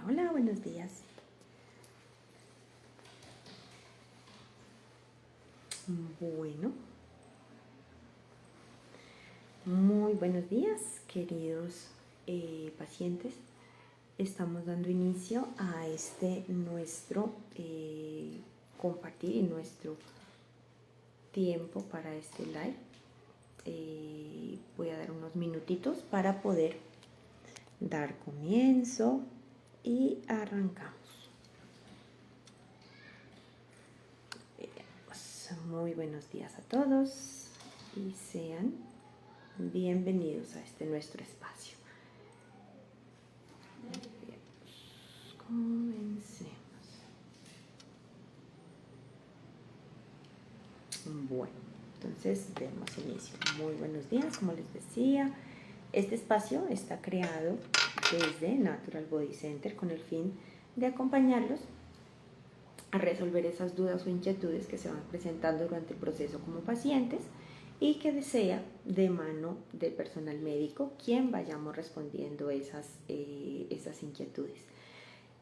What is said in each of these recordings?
Hola, buenos días. Bueno, muy buenos días, queridos pacientes. Estamos dando inicio a nuestro compartir y nuestro tiempo para este live. Voy a dar unos minutitos para poder dar comienzo y arrancamos. Muy buenos días a todos y sean bienvenidos a nuestro espacio. Comencemos. Bueno, entonces demos inicio. Muy buenos días, como les decía. Este espacio está creado desde Natural Body Center con el fin de acompañarlos a resolver esas dudas o inquietudes que se van presentando durante el proceso como pacientes y que desea de mano del personal médico quien vayamos respondiendo esas inquietudes.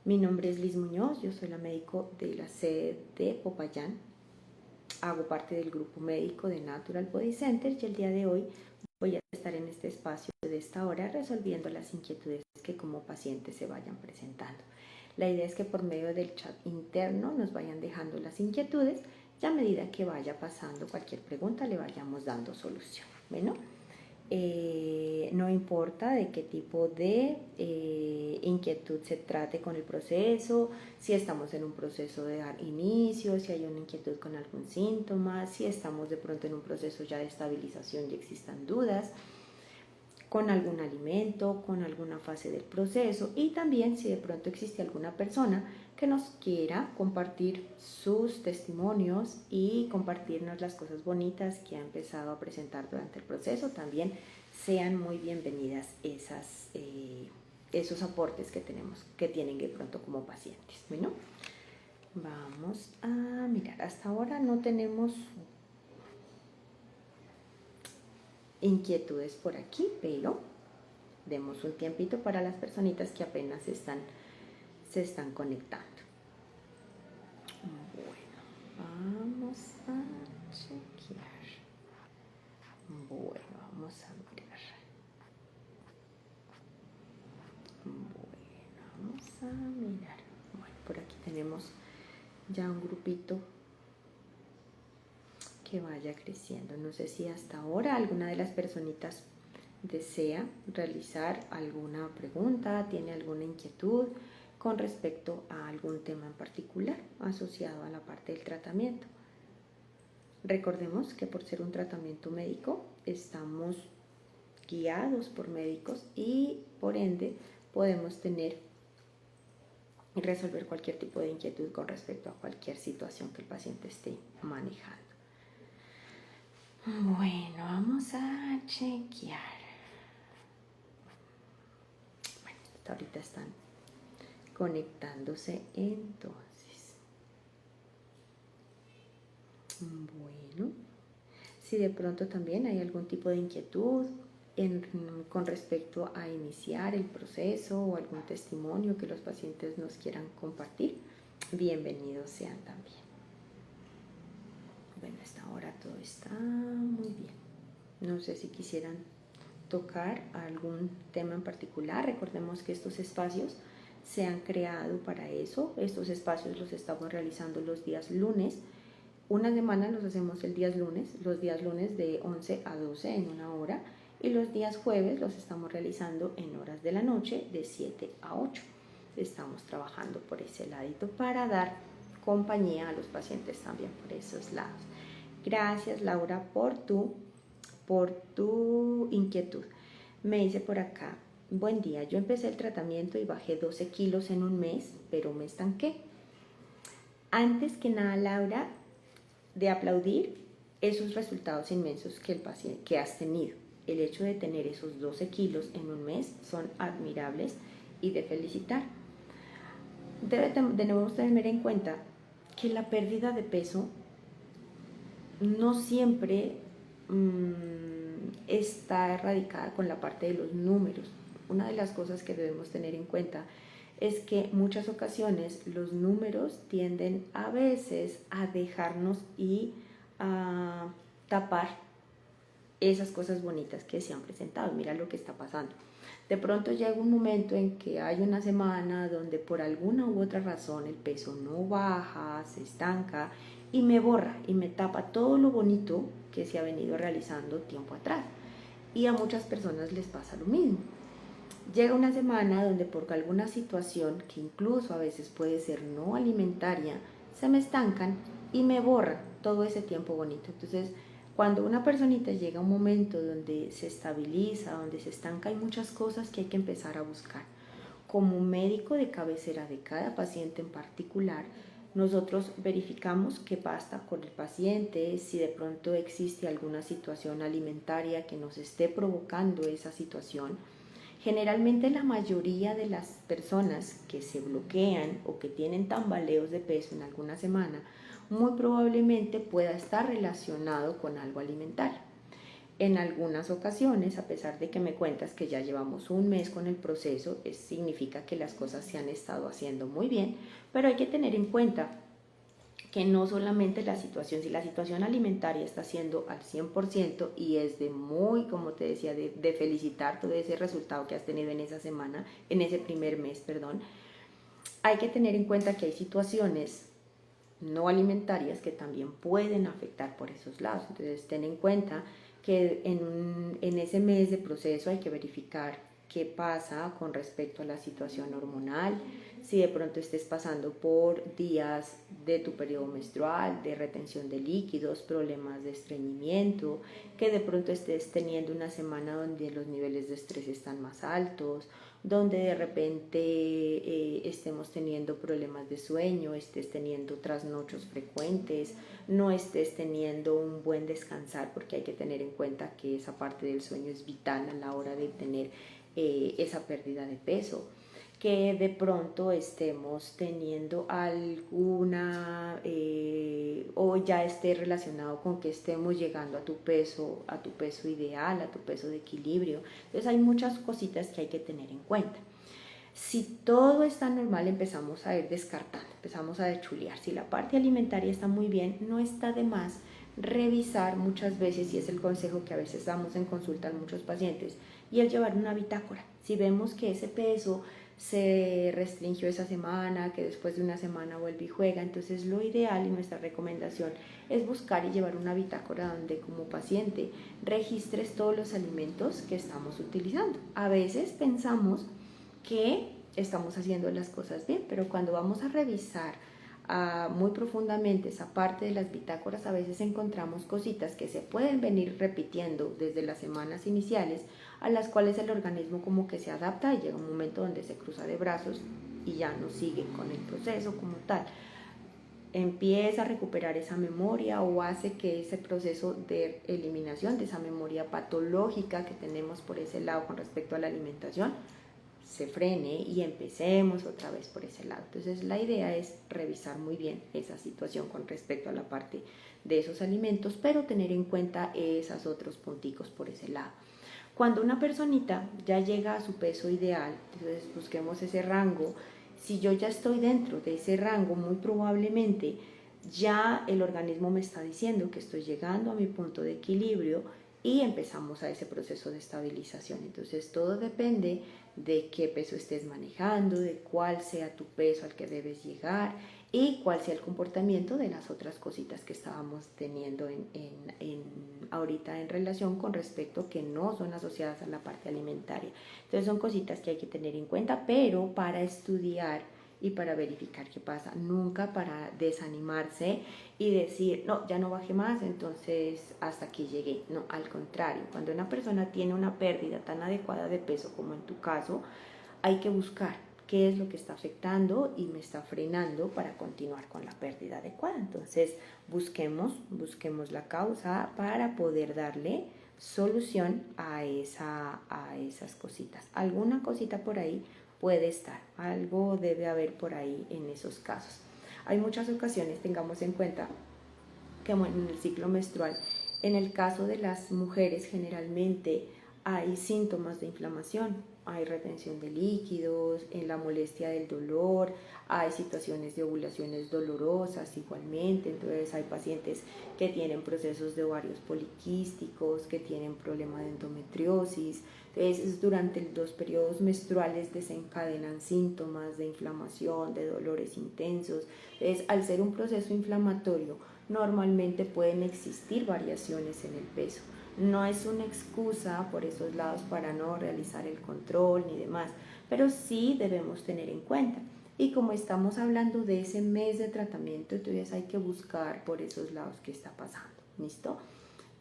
Mi nombre es Liz Muñoz, yo soy la médico de la sede de Popayán, hago parte del grupo médico de Natural Body Center y el día de hoy voy a estar en este espacio de esta hora resolviendo las inquietudes que como pacientes se vayan presentando. La idea es que por medio del chat interno nos vayan dejando las inquietudes y a medida que vaya pasando cualquier pregunta le vayamos dando solución. Bueno, no importa de qué tipo de inquietud se trate con el proceso, si estamos en un proceso de dar inicio, si hay una inquietud con algún síntoma, si estamos de pronto en un proceso ya de estabilización y existan dudas, con algún alimento, con alguna fase del proceso y también si de pronto existe alguna persona que nos quiera compartir sus testimonios y compartirnos las cosas bonitas que ha empezado a presentar durante el proceso, también sean muy bienvenidas esos aportes que tienen de pronto como pacientes. Bueno, vamos a mirar, hasta ahora no tenemos inquietudes por aquí, pero demos un tiempito para las personitas que apenas se están conectando. Bueno, vamos a chequear. Bueno, vamos a mirar. Bueno, vamos a mirar. Bueno, por aquí tenemos ya un grupito que vaya creciendo. No sé si hasta ahora alguna de las personitas desea realizar alguna pregunta, tiene alguna inquietud con respecto a algún tema en particular asociado a la parte del tratamiento. Recordemos que por ser un tratamiento médico estamos guiados por médicos y por ende podemos tener y resolver cualquier tipo de inquietud con respecto a cualquier situación que el paciente esté manejando. Bueno, vamos a chequear. Bueno, hasta ahorita están conectándose entonces. Bueno, si de pronto también hay algún tipo de inquietud con respecto a iniciar el proceso o algún testimonio que los pacientes nos quieran compartir, bienvenidos sean también. Bueno, hasta ahora todo está muy bien. No sé si quisieran tocar algún tema en particular. Recordemos que estos espacios se han creado para eso. Estos espacios los estamos realizando los días lunes. Una semana los hacemos los días lunes de 11 a 12 en una hora y los días jueves los estamos realizando en horas de la noche de 7 a 8. Estamos trabajando por ese ladito para dar compañía a los pacientes también por esos lados. Gracias, Laura, por tu inquietud. Me dice por acá Buen día, yo empecé el tratamiento y bajé 12 kilos en un mes, pero me estanqué. Antes que nada, Laura, de aplaudir esos resultados inmensos que el paciente, que has tenido. El hecho de tener esos 12 kilos en un mes son admirables y de felicitar. Debemos tener en cuenta que la pérdida de peso no siempre está erradicada con la parte de los números. Una de las cosas que debemos tener en cuenta es que en muchas ocasiones los números tienden a veces a dejarnos y a tapar esas cosas bonitas que se han presentado. Mira lo que está pasando. De pronto llega un momento en que hay una semana donde por alguna u otra razón el peso no baja, se estanca y me borra y me tapa todo lo bonito que se ha venido realizando tiempo atrás. Y a muchas personas les pasa lo mismo. Llega una semana donde por alguna situación, que incluso a veces puede ser no alimentaria, se me estancan y me borran todo ese tiempo bonito. Entonces, cuando una personita llega a un momento donde se estabiliza, donde se estanca, hay muchas cosas que hay que empezar a buscar. Como médico de cabecera de cada paciente en particular, nosotros verificamos qué pasa con el paciente, si de pronto existe alguna situación alimentaria que nos esté provocando esa situación. Generalmente la mayoría de las personas que se bloquean o que tienen tambaleos de peso en alguna semana, muy probablemente pueda estar relacionado con algo alimentario. En algunas ocasiones, a pesar de que me cuentas que ya llevamos un mes con el proceso, significa que las cosas se han estado haciendo muy bien, pero hay que tener en cuenta que no solamente la situación, si la situación alimentaria está siendo al 100% y es de muy, como te decía, de felicitar todo ese resultado que has tenido en esa semana, en ese primer mes, perdón, hay que tener en cuenta que hay situaciones no alimentarias que también pueden afectar por esos lados. Entonces, ten en cuenta que en ese mes de proceso hay que verificar qué pasa con respecto a la situación hormonal, si de pronto estés pasando por días de tu periodo menstrual, de retención de líquidos, problemas de estreñimiento, que de pronto estés teniendo una semana donde los niveles de estrés están más altos, donde de repente estemos teniendo problemas de sueño, estés teniendo trasnochos frecuentes, no estés teniendo un buen descansar, porque hay que tener en cuenta que esa parte del sueño es vital a la hora de tener esa pérdida de peso, que de pronto estemos teniendo alguna o ya esté relacionado con que estemos llegando a tu peso ideal, a tu peso de equilibrio. Entonces hay muchas cositas que hay que tener en cuenta. Si todo está normal, empezamos a ir descartando, empezamos a dechulear. Si la parte alimentaria está muy bien, no está de más revisar muchas veces, y es el consejo que a veces damos en consulta a muchos pacientes, y el llevar una bitácora. Si vemos que ese peso se restringió esa semana, que después de una semana vuelve y juega, entonces lo ideal y nuestra recomendación es buscar y llevar una bitácora donde como paciente registres todos los alimentos que estamos utilizando. A veces pensamos que estamos haciendo las cosas bien, pero cuando vamos a revisar muy profundamente esa parte de las bitácoras, a veces encontramos cositas que se pueden venir repitiendo desde las semanas iniciales, a las cuales el organismo como que se adapta y llega un momento donde se cruza de brazos y ya no sigue con el proceso como tal. Empieza a recuperar esa memoria o hace que ese proceso de eliminación de esa memoria patológica que tenemos por ese lado con respecto a la alimentación se frene y empecemos otra vez por ese lado. Entonces la idea es revisar muy bien esa situación con respecto a la parte de esos alimentos, pero tener en cuenta esos otros punticos por ese lado. Cuando una personita ya llega a su peso ideal, entonces busquemos ese rango. Si yo ya estoy dentro de ese rango, muy probablemente ya el organismo me está diciendo que estoy llegando a mi punto de equilibrio y empezamos a ese proceso de estabilización. Entonces todo depende de qué peso estés manejando, de cuál sea tu peso al que debes llegar y cuál sea el comportamiento de las otras cositas que estábamos teniendo ahorita en relación con respecto que no son asociadas a la parte alimentaria. Entonces son cositas que hay que tener en cuenta, pero para estudiar y para verificar qué pasa, nunca para desanimarse y decir, no, ya no bajé más, entonces hasta aquí llegué. No, al contrario, cuando una persona tiene una pérdida tan adecuada de peso como en tu caso, hay que buscar qué es lo que está afectando y me está frenando para continuar con la pérdida adecuada. Entonces, busquemos la causa para poder darle solución a esas cositas. Alguna cosita por ahí puede estar, algo debe haber por ahí en esos casos. Hay muchas ocasiones, tengamos en cuenta que en el ciclo menstrual, en el caso de las mujeres generalmente hay síntomas de inflamación, hay retención de líquidos, en la molestia del dolor, hay situaciones de ovulaciones dolorosas igualmente, entonces hay pacientes que tienen procesos de ovarios poliquísticos, que tienen problema de endometriosis, entonces durante los periodos menstruales desencadenan síntomas de inflamación, de dolores intensos, entonces al ser un proceso inflamatorio normalmente pueden existir variaciones en el peso. No es una excusa por esos lados para no realizar el control ni demás, pero sí debemos tener en cuenta. Y como estamos hablando de ese mes de tratamiento, entonces hay que buscar por esos lados qué está pasando. ¿Listo?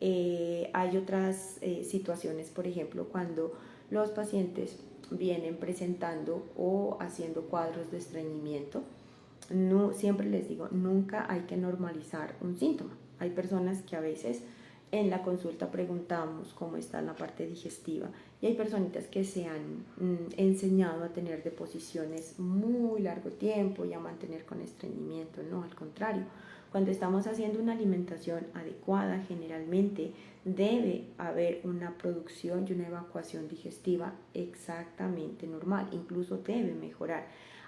Hay otras situaciones, por ejemplo, cuando los pacientes vienen presentando o haciendo cuadros de estreñimiento. No, siempre les digo, nunca hay que normalizar un síntoma. Hay personas que a veces en la consulta preguntamos cómo está la parte digestiva y hay personitas que se han enseñado a tener deposiciones muy largo tiempo y a mantener con estreñimiento. No, al contrario, cuando estamos haciendo una alimentación adecuada, generalmente debe haber una producción y una evacuación digestiva exactamente normal, incluso debe mejorar.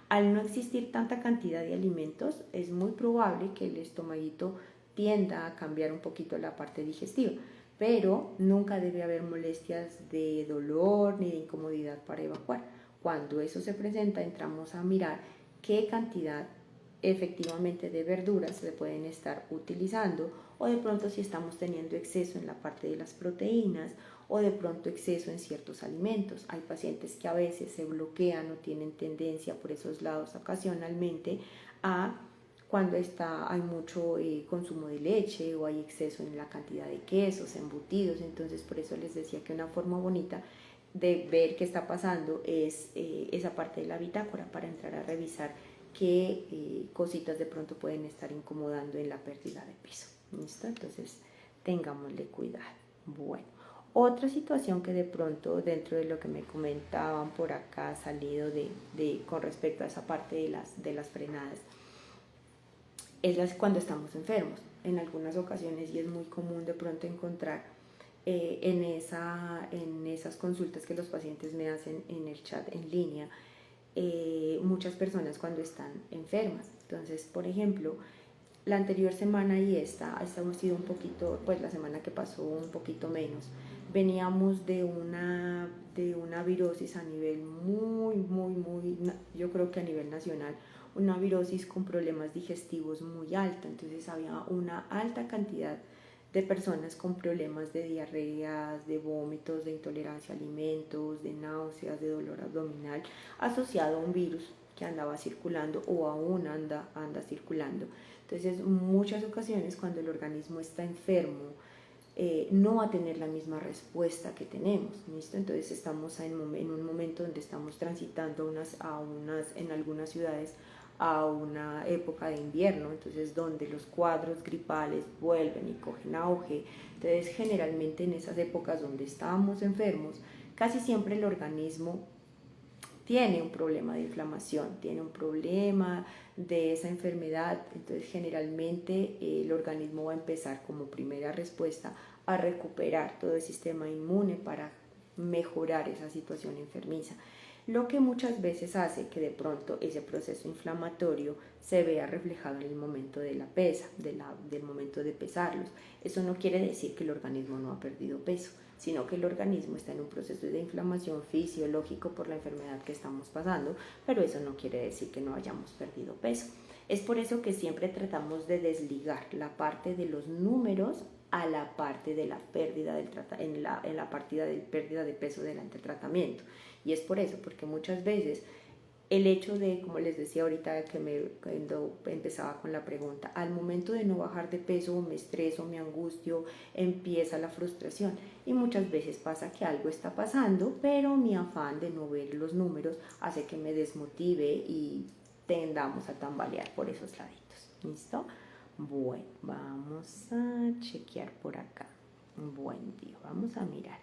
Al no existir tanta cantidad de alimentos, es muy probable que el estomaguito tienda a cambiar un poquito la parte digestiva, pero nunca debe haber molestias de dolor ni de incomodidad para evacuar. Cuando eso se presenta, entramos a mirar qué cantidad efectivamente de verduras se pueden estar utilizando, o de pronto si estamos teniendo exceso en la parte de las proteínas o de pronto exceso en ciertos alimentos. Hay pacientes que a veces se bloquean o tienen tendencia por esos lados ocasionalmente a cuando hay mucho consumo de leche o hay exceso en la cantidad de quesos, embutidos. Entonces por eso les decía que una forma bonita de ver qué está pasando es esa parte de la bitácora para entrar a revisar qué cositas de pronto pueden estar incomodando en la pérdida de peso. ¿Listo? Entonces tengámosle cuidado. Bueno, otra situación que de pronto dentro de lo que me comentaban por acá ha salido con respecto a esa parte de las frenadas es cuando estamos enfermos. En algunas ocasiones, y es muy común de pronto encontrar en esas consultas que los pacientes me hacen en el chat en línea, muchas personas cuando están enfermas. Entonces, por ejemplo, la anterior semana y esta hemos sido un poquito, pues la semana que pasó un poquito menos. Veníamos de una virosis a nivel muy, yo creo que a nivel nacional, una virosis con problemas digestivos muy alta. Entonces había una alta cantidad de personas con problemas de diarreas, de vómitos, de intolerancia a alimentos, de náuseas, de dolor abdominal, asociado a un virus que andaba circulando o aún anda circulando. Entonces, muchas ocasiones cuando el organismo está enfermo, no va a tener la misma respuesta que tenemos, ¿listo? Entonces estamos en un momento donde estamos transitando en algunas ciudades a una época de invierno, entonces donde los cuadros gripales vuelven y cogen auge. Entonces generalmente en esas épocas donde estamos enfermos, casi siempre el organismo tiene un problema de inflamación, tiene un problema de esa enfermedad. Entonces generalmente el organismo va a empezar como primera respuesta a recuperar todo el sistema inmune para mejorar esa situación enfermiza, lo que muchas veces hace que de pronto ese proceso inflamatorio se vea reflejado en el momento de la pesa, del momento de pesarlos. Eso no quiere decir que el organismo no ha perdido peso, sino que el organismo está en un proceso de inflamación fisiológico por la enfermedad que estamos pasando, pero eso no quiere decir que no hayamos perdido peso. Es por eso que siempre tratamos de desligar la parte de los números a la parte de la pérdida en la partida de pérdida de peso del tratamiento. Y es por eso, porque muchas veces El hecho de, como les decía ahorita, cuando empezaba con la pregunta, al momento de no bajar de peso, me estreso, me angustio, empieza la frustración. Y muchas veces pasa que algo está pasando, pero mi afán de no ver los números hace que me desmotive y tendamos a tambalear por esos laditos. ¿Listo? Bueno, vamos a chequear por acá. Buen día, vamos a mirar.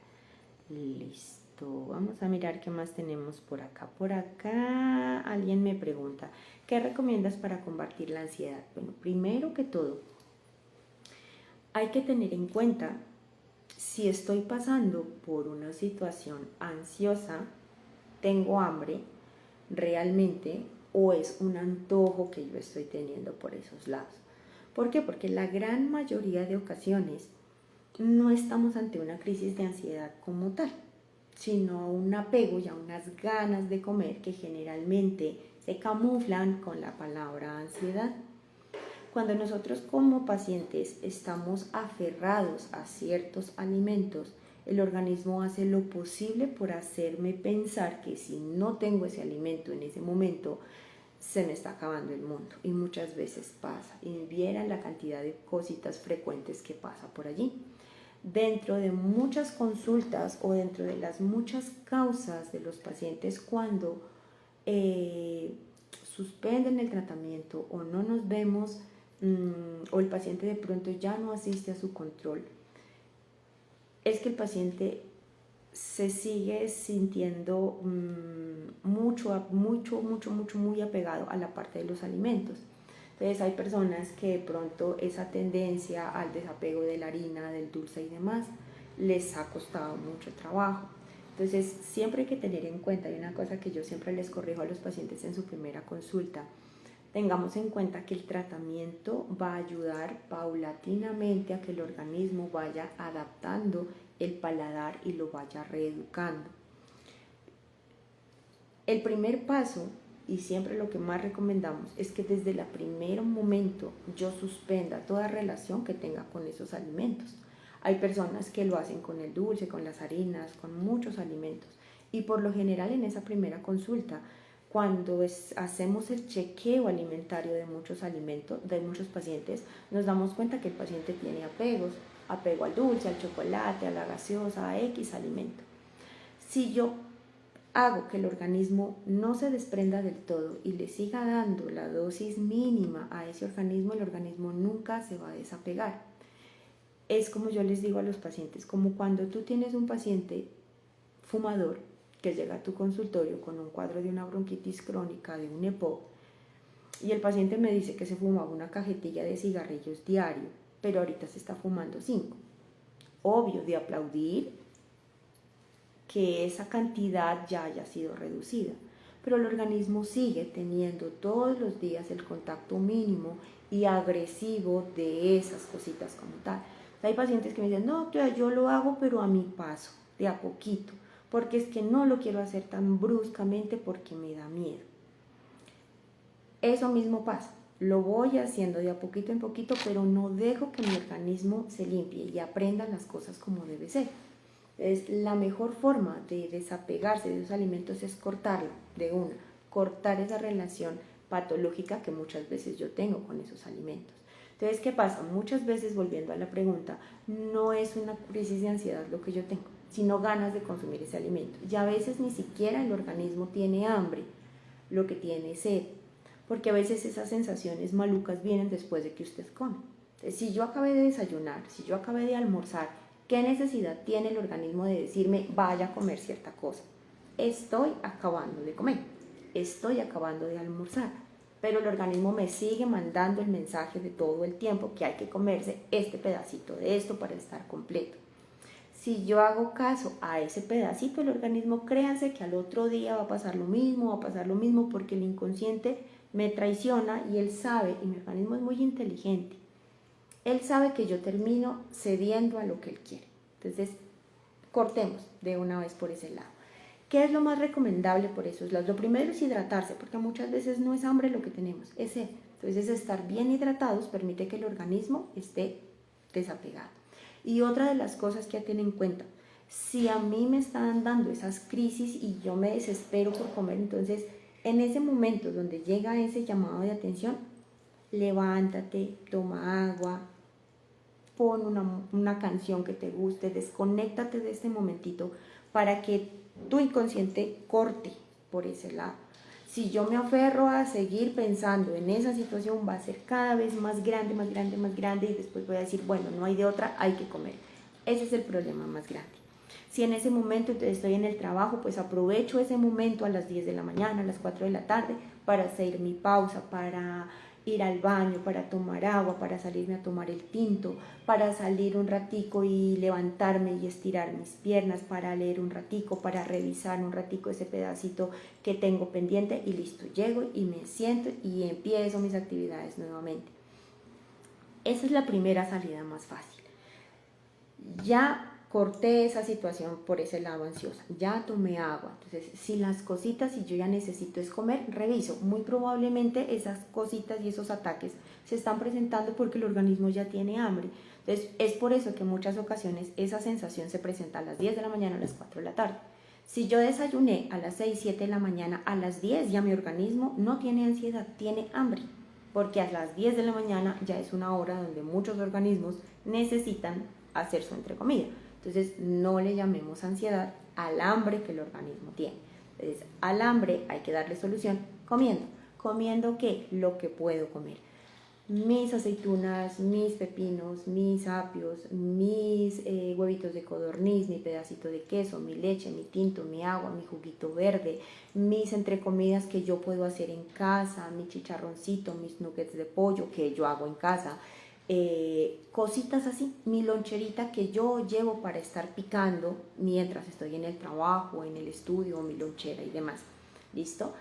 Listo, vamos a mirar qué más tenemos por acá. Por acá alguien me pregunta, ¿qué recomiendas para combatir la ansiedad? Bueno, primero que todo, hay que tener en cuenta si estoy pasando por una situación ansiosa, tengo hambre realmente o es un antojo que yo estoy teniendo por esos lados. ¿Por qué? Porque la gran mayoría de ocasiones no estamos ante una crisis de ansiedad como tal, sino un apego y a unas ganas de comer que generalmente se camuflan con la palabra ansiedad. Cuando nosotros como pacientes estamos aferrados a ciertos alimentos, el organismo hace lo posible por hacerme pensar que si no tengo ese alimento en ese momento, se me está acabando el mundo. Y muchas veces pasa. Y vieran la cantidad de cositas frecuentes que pasa por allí. Dentro de muchas consultas o dentro de las muchas causas de los pacientes cuando suspenden el tratamiento o no nos vemos o el paciente de pronto ya no asiste a su control, es que el paciente se sigue sintiendo muy apegado a la parte de los alimentos. Entonces hay personas que de pronto esa tendencia al desapego de la harina, del dulce y demás, les ha costado mucho trabajo. Entonces siempre hay que tener en cuenta, y una cosa que yo siempre les corrijo a los pacientes en su primera consulta, tengamos en cuenta que el tratamiento va a ayudar paulatinamente a que el organismo vaya adaptando el paladar y lo vaya reeducando. El primer paso, y siempre lo que más recomendamos, es que desde el primer momento yo suspenda toda relación que tenga con esos alimentos. Hay personas que lo hacen con el dulce, con las harinas, con muchos alimentos. Y por lo general en esa primera consulta, cuando hacemos el chequeo alimentario de muchos alimentos, de muchos pacientes, nos damos cuenta que el paciente tiene apego al dulce, al chocolate, a la gaseosa, a X alimento. Si yo hago que el organismo no se desprenda del todo y le siga dando la dosis mínima a ese organismo, el organismo nunca se va a desapegar. Es como yo les digo a los pacientes, como cuando tú tienes un paciente fumador que llega a tu consultorio con un cuadro de una bronquitis crónica, de un EPOC, y el paciente me dice que se fumaba una cajetilla de cigarrillos diario, pero ahorita se está fumando 5. Obvio, de aplaudir que esa cantidad ya haya sido reducida, pero el organismo sigue teniendo todos los días el contacto mínimo y agresivo de esas cositas como tal. Hay pacientes que me dicen, no, yo lo hago pero a mi paso, de a poquito, porque es que no lo quiero hacer tan bruscamente porque me da miedo. Eso mismo pasa, lo voy haciendo de a poquito en poquito, pero no dejo que mi organismo se limpie y aprenda las cosas como debe ser. La mejor forma de desapegarse de esos alimentos es cortarlo de una, cortar esa relación patológica que muchas veces yo tengo con esos alimentos. Entonces, ¿qué pasa? Muchas veces, volviendo a la pregunta, no es una crisis de ansiedad lo que yo tengo, sino ganas de consumir ese alimento. Y a veces ni siquiera el organismo tiene hambre, lo que tiene es sed, porque a veces esas sensaciones malucas vienen después de que usted come. Entonces, si yo acabé de desayunar, si yo acabé de almorzar, ¿qué necesidad tiene el organismo de decirme vaya a comer cierta cosa? Estoy acabando de comer, estoy acabando de almorzar, pero el organismo me sigue mandando el mensaje de todo el tiempo que hay que comerse este pedacito de esto para estar completo. Si yo hago caso a ese pedacito, el organismo, créanse que al otro día va a pasar lo mismo, porque el inconsciente me traiciona y él sabe, y mi organismo es muy inteligente, él sabe que yo termino cediendo a lo que él quiere. Entonces, cortemos de una vez por ese lado. ¿Qué es lo más recomendable por esos lados? Lo primero es hidratarse, porque muchas veces no es hambre lo que tenemos, es sed. Entonces, estar bien hidratados permite que el organismo esté desapegado. Y otra de las cosas que hay que tener en cuenta, si a mí me están dando esas crisis y yo me desespero por comer, entonces En ese momento donde llega ese llamado de atención, levántate, toma agua, pon una canción que te guste, desconéctate de este momentito para que tu inconsciente corte por ese lado. Si yo me aferro a seguir pensando en esa situación, va a ser cada vez más grande, más grande, más grande, y después voy a decir, bueno, no hay de otra, hay que comer. Ese es el problema más grande. Si en ese momento estoy en el trabajo, pues aprovecho ese momento a las 10 de la mañana, a las 4 de la tarde, para hacer mi pausa, para ir al baño, para tomar agua, para salirme a tomar el tinto, para salir un ratico y levantarme y estirar mis piernas, para leer un ratico, para revisar un ratico ese pedacito que tengo pendiente, y listo, llego y me siento y empiezo mis actividades nuevamente. Esa es la primera salida más fácil. Ya corté esa situación por ese lado ansiosa, ya tomé agua. Entonces, si las cositas, si yo ya necesito es comer, reviso. Muy probablemente esas cositas y esos ataques se están presentando porque el organismo ya tiene hambre. Entonces, es por eso que en muchas ocasiones esa sensación se presenta a las 10 de la mañana, a las 4 de la tarde. Si yo desayuné a las 6, 7 de la mañana, a las 10 ya mi organismo no tiene ansiedad, tiene hambre. Porque a las 10 de la mañana ya es una hora donde muchos organismos necesitan hacer su entrecomida. Entonces, no le llamemos ansiedad al hambre que el organismo tiene. Entonces, al hambre hay que darle solución comiendo. ¿Comiendo qué? Lo que puedo comer. Mis aceitunas, mis pepinos, mis apios, mis huevitos de codorniz, mi pedacito de queso, mi leche, mi tinto, mi agua, mi juguito verde, mis entrecomidas que yo puedo hacer en casa, mi chicharroncito, mis nuggets de pollo que yo hago en casa, cositas así, mi loncherita que yo llevo para estar picando mientras estoy en el trabajo, en el estudio, mi lonchera y demás. ¿Listo?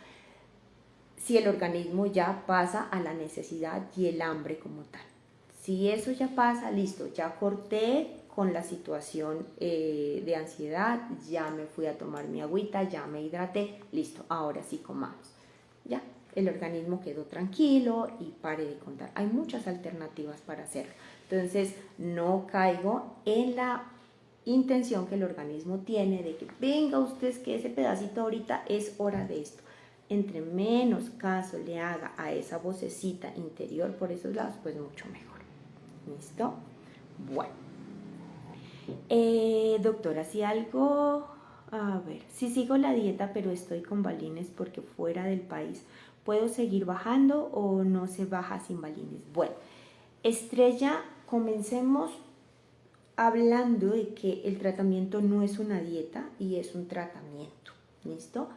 Si el organismo ya pasa a la necesidad y el hambre como tal. Si eso ya pasa, listo, ya corté con la situación de ansiedad, ya me fui a tomar mi agüita, ya me hidraté, listo, ahora sí comamos. Ya, el organismo quedó tranquilo y pare de contar. Hay muchas alternativas para hacerlo. Entonces, no caigo en la intención que el organismo tiene de que venga usted, que ese pedacito ahorita es hora de esto. Entre menos caso le haga a esa vocecita interior por esos lados, pues mucho mejor. ¿Listo? Bueno. Doctora, si algo... A ver, si sigo la dieta pero estoy con balines porque fuera del país, ¿puedo seguir bajando o no se baja sin balines? Bueno, Estrella, comencemos hablando de que el tratamiento no es una dieta y es un tratamiento. ¿Listo?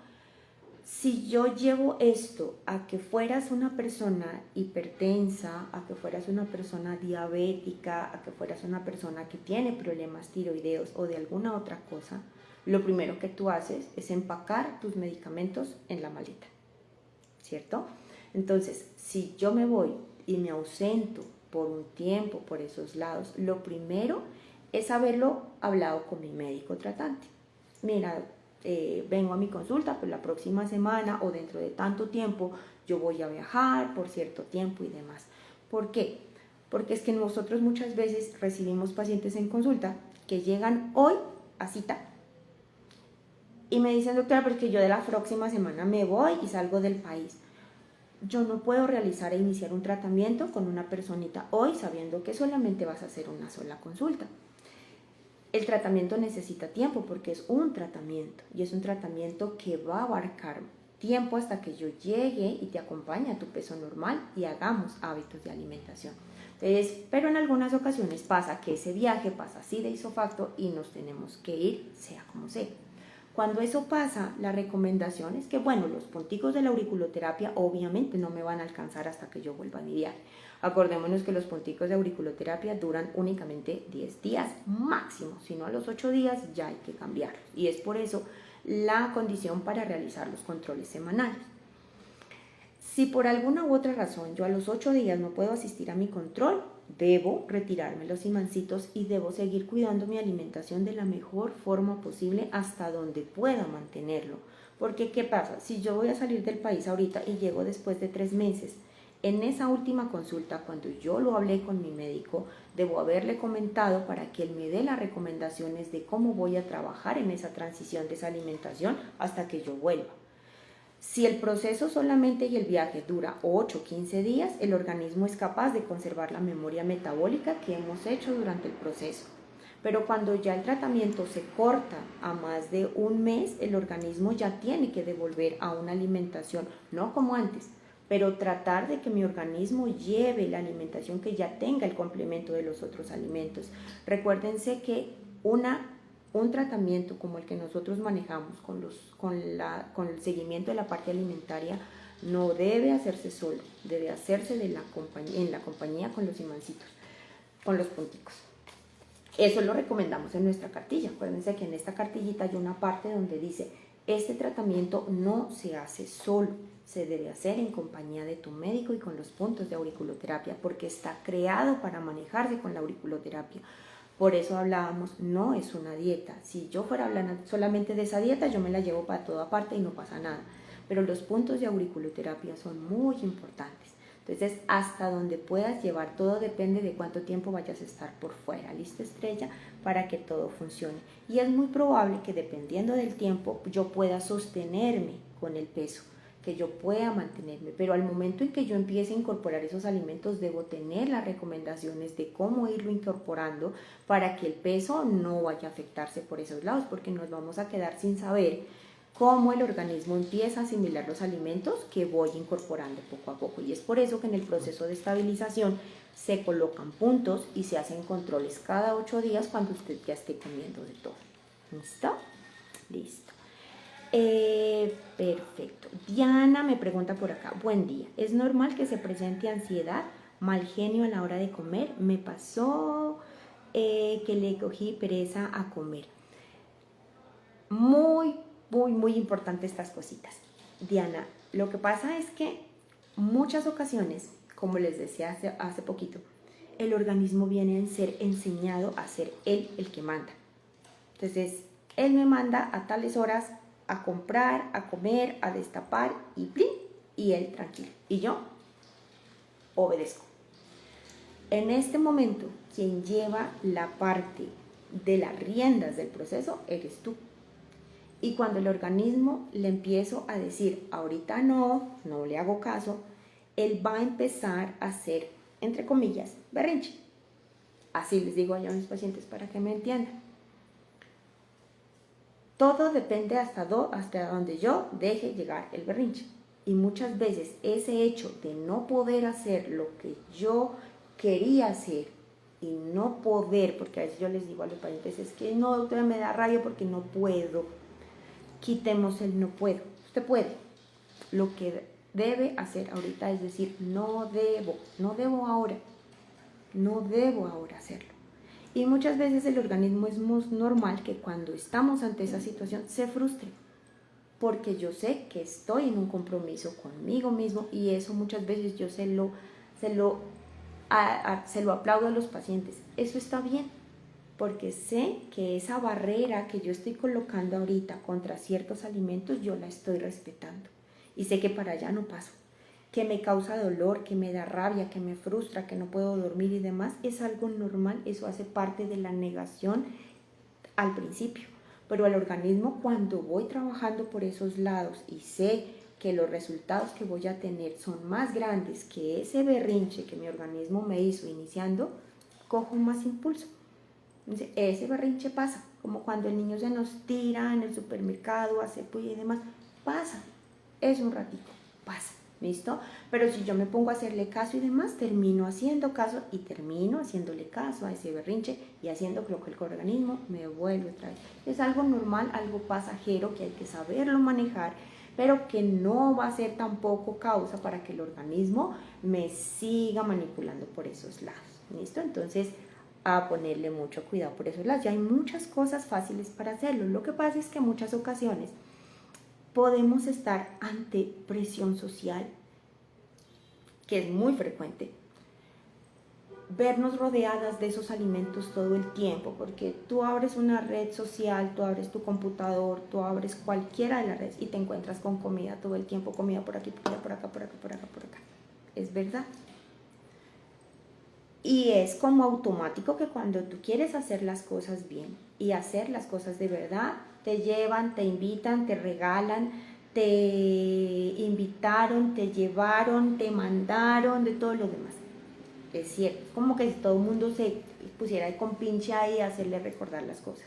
Si yo llevo esto a que fueras una persona hipertensa, a que fueras una persona diabética, a que fueras una persona que tiene problemas tiroideos o de alguna otra cosa, lo primero que tú haces es empacar tus medicamentos en la maleta, ¿cierto? Entonces, si yo me voy y me ausento por un tiempo por esos lados, lo primero es haberlo hablado con mi médico tratante. Mira, vengo a mi consulta, pero la próxima semana o dentro de tanto tiempo yo voy a viajar por cierto tiempo y demás. ¿Por qué? Porque es que nosotros muchas veces recibimos pacientes en consulta que llegan hoy a cita y me dicen, doctora, porque yo de la próxima semana me voy y salgo del país. Yo no puedo realizar e iniciar un tratamiento con una personita hoy sabiendo que solamente vas a hacer una sola consulta. El tratamiento necesita tiempo porque es un tratamiento y es un tratamiento que va a abarcar tiempo hasta que yo llegue y te acompañe a tu peso normal y hagamos hábitos de alimentación. Entonces, pero en algunas ocasiones pasa que ese viaje pasa así de isofacto y nos tenemos que ir, sea como sea. Cuando eso pasa, la recomendación es que, bueno, los punticos de la auriculoterapia obviamente no me van a alcanzar hasta que yo vuelva a mi viaje. Acordémonos que los punticos de auriculoterapia duran únicamente 10 días máximo, si no a los 8 días ya hay que cambiarlos. Y es por eso la condición para realizar los controles semanales. Si por alguna u otra razón yo a los 8 días no puedo asistir a mi control, debo retirarme los imancitos y debo seguir cuidando mi alimentación de la mejor forma posible hasta donde pueda mantenerlo. Porque, ¿qué pasa? Si yo voy a salir del país ahorita y llego después de 3 meses, en esa última consulta, cuando yo lo hablé con mi médico, debo haberle comentado para que él me dé las recomendaciones de cómo voy a trabajar en esa transición de esa alimentación hasta que yo vuelva. Si el proceso solamente y el viaje dura 8 o 15 días, el organismo es capaz de conservar la memoria metabólica que hemos hecho durante el proceso. Pero cuando ya el tratamiento se corta a más de un mes, el organismo ya tiene que devolver a una alimentación, no como antes, pero tratar de que mi organismo lleve la alimentación que ya tenga el complemento de los otros alimentos. Recuérdense que un tratamiento como el que nosotros manejamos con el seguimiento de la parte alimentaria no debe hacerse solo, debe hacerse en la compañía con los imancitos, con los punticos. Eso lo recomendamos en nuestra cartilla. Acuérdense que en esta cartillita hay una parte donde dice, este tratamiento no se hace solo, se debe hacer en compañía de tu médico y con los puntos de auriculoterapia, porque está creado para manejarse con la auriculoterapia. Por eso hablábamos, no es una dieta. Si yo fuera a hablar solamente de esa dieta, yo me la llevo para toda parte y no pasa nada. Pero los puntos de auriculoterapia son muy importantes. Entonces, hasta donde puedas llevar, todo depende de cuánto tiempo vayas a estar por fuera, ¿listo, Estrella? Para que todo funcione. Y es muy probable que dependiendo del tiempo yo pueda sostenerme con el peso, que yo pueda mantenerme, pero al momento en que yo empiece a incorporar esos alimentos debo tener las recomendaciones de cómo irlo incorporando para que el peso no vaya a afectarse por esos lados, porque nos vamos a quedar sin saber cómo el organismo empieza a asimilar los alimentos que voy incorporando poco a poco. Y es por eso que en el proceso de estabilización se colocan puntos y se hacen controles cada 8 días cuando usted ya esté comiendo de todo. ¿Listo? Listo. Perfecto. Diana me pregunta por acá, buen día, ¿es normal que se presente ansiedad, mal genio a la hora de comer? Me pasó que le cogí pereza a comer. Muy importante estas cositas. Diana, lo que pasa es que muchas ocasiones, como les decía hace poquito, el organismo viene a ser enseñado a ser él el que manda. Entonces, él me manda a tales horas a comprar, a comer, a destapar y ¡plin! Y él tranquilo. Y yo obedezco. En este momento, quien lleva la parte de las riendas del proceso eres tú. Y cuando el organismo le empiezo a decir, ahorita no le hago caso, él va a empezar a hacer, entre comillas, berrinche. Así les digo yo a mis pacientes para que me entiendan. Todo depende hasta donde yo deje llegar el berrinche. Y muchas veces ese hecho de no poder hacer lo que yo quería hacer y no poder, porque a veces yo les digo a los pacientes, es que no, doctora, me da rabia porque no puedo. Quitemos el no puedo. Usted puede. Lo que debe hacer ahorita es decir, no debo ahora hacerlo. Y muchas veces el organismo es muy normal que cuando estamos ante esa situación se frustre, porque yo sé que estoy en un compromiso conmigo mismo y eso muchas veces yo se lo aplaudo a los pacientes. Eso está bien, porque sé que esa barrera que yo estoy colocando ahorita contra ciertos alimentos yo la estoy respetando y sé que para allá no paso. Que me causa dolor, que me da rabia, que me frustra, que no puedo dormir y demás, es algo normal, eso hace parte de la negación al principio. Pero al organismo, cuando voy trabajando por esos lados y sé que los resultados que voy a tener son más grandes que ese berrinche que mi organismo me hizo iniciando, cojo más impulso. Entonces, ese berrinche pasa, como cuando el niño se nos tira en el supermercado, hace puya y demás, pasa, es un ratito, pasa. ¿Listo? Pero si yo me pongo a hacerle caso y demás, termino haciendo caso y termino haciéndole caso a ese berrinche y haciendo lo que el organismo me vuelve otra vez. Es algo normal, algo pasajero que hay que saberlo manejar, pero que no va a ser tampoco causa para que el organismo me siga manipulando por esos lados. ¿Listo? Entonces, a ponerle mucho cuidado por esos lados. Ya hay muchas cosas fáciles para hacerlo. Lo que pasa es que en muchas ocasiones podemos estar ante presión social, que es muy frecuente, vernos rodeadas de esos alimentos todo el tiempo, porque tú abres una red social, tú abres tu computador, tú abres cualquiera de las redes y te encuentras con comida todo el tiempo, comida por aquí, por allá, por acá, por acá, por acá, por acá. Es verdad. Y es como automático que cuando tú quieres hacer las cosas bien y hacer las cosas de verdad, te llevan, te invitan, te regalan, te invitaron, te llevaron, te mandaron, de todo lo demás. Es cierto, como que si todo el mundo se pusiera de compinche ahí a hacerle recordar las cosas.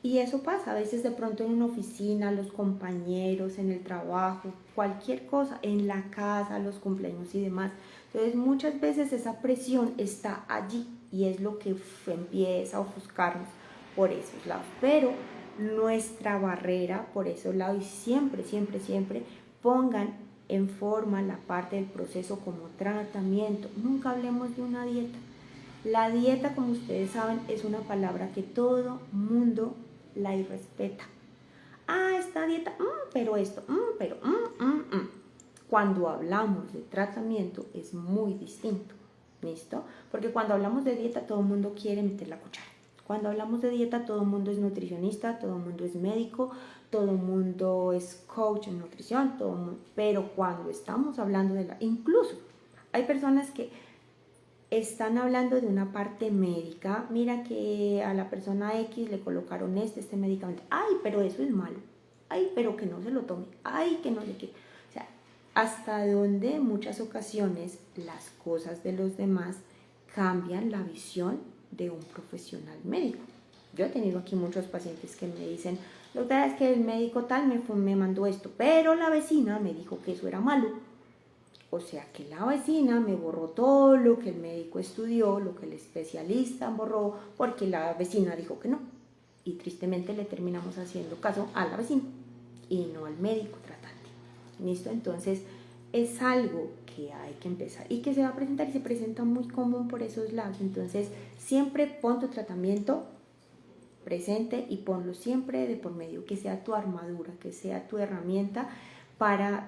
Y eso pasa a veces de pronto en una oficina, los compañeros, en el trabajo, cualquier cosa, en la casa, los cumpleaños y demás. Entonces muchas veces esa presión está allí y es lo que empieza a ofuscarnos por esos lados. Pero nuestra barrera por esos lados, y siempre, siempre, siempre pongan en forma la parte del proceso como tratamiento. Nunca hablemos de una dieta. La dieta, como ustedes saben, es una palabra que todo mundo la irrespeta. Ah, esta dieta, pero esto, pero. Cuando hablamos de tratamiento es muy distinto, ¿listo? Porque cuando hablamos de dieta todo el mundo quiere meter la cuchara. Cuando hablamos de dieta todo el mundo es nutricionista, todo el mundo es médico, todo el mundo es coach en nutrición, todo mundo, pero cuando estamos hablando de incluso hay personas que están hablando de una parte médica, mira que a la persona X le colocaron este medicamento, ay, pero eso es malo, ay, pero que no se lo tome, ay, que no sé qué. O sea, hasta donde en muchas ocasiones las cosas de los demás cambian la visión de un profesional médico. Yo he tenido aquí muchos pacientes que me dicen, doctora, es que el médico tal me mandó esto, pero la vecina me dijo que eso era malo. O sea que la vecina me borró todo lo que el médico estudió, lo que el especialista borró, porque la vecina dijo que no. Y tristemente le terminamos haciendo caso a la vecina y no al médico tratante. ¿Listo? Entonces es algo que hay que empezar y que se va a presentar y se presenta muy común por esos lados. Entonces siempre pon tu tratamiento presente y ponlo siempre de por medio, que sea tu armadura, que sea tu herramienta para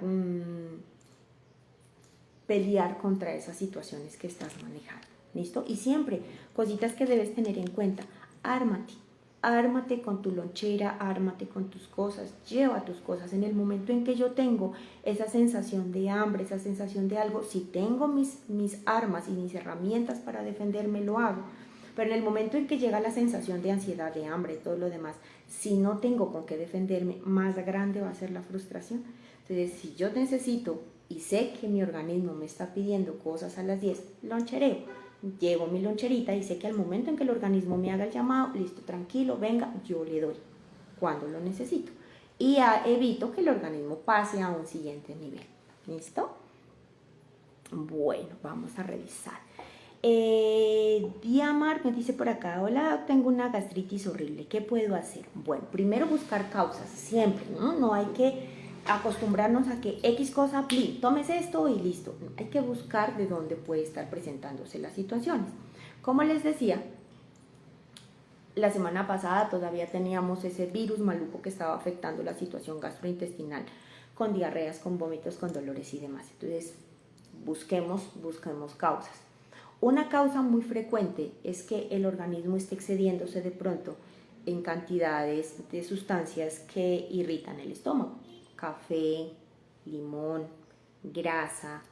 pelear contra esas situaciones que estás manejando. ¿Listo? Y siempre, cositas que debes tener en cuenta. Ármate con tu lonchera, ármate con tus cosas, lleva tus cosas. En el momento en que yo tengo esa sensación de hambre, esa sensación de algo, si tengo mis armas y mis herramientas para defenderme, lo hago. Pero en el momento en que llega la sensación de ansiedad, de hambre, todo lo demás, si no tengo con qué defenderme, más grande va a ser la frustración. Entonces, si yo necesito y sé que mi organismo me está pidiendo cosas a las 10, lonchereo. Llevo mi loncherita y sé que al momento en que el organismo me haga el llamado, listo, tranquilo, venga, yo le doy cuando lo necesito. Y evito que el organismo pase a un siguiente nivel. ¿Listo? Bueno, vamos a revisar. Diamar me dice por acá, hola, tengo una gastritis horrible, ¿qué puedo hacer? Bueno, primero buscar causas, siempre, ¿no? No hay que acostumbrarnos a que X cosa, tómese esto y listo. Hay que buscar de dónde puede estar presentándose las situaciones. Como les decía, la semana pasada todavía teníamos ese virus maluco que estaba afectando la situación gastrointestinal, con diarreas, con vómitos, con dolores y demás. Entonces, busquemos causas. Una causa muy frecuente es que el organismo esté excediéndose de pronto en cantidades de sustancias que irritan el estómago. Café, limón, grasa,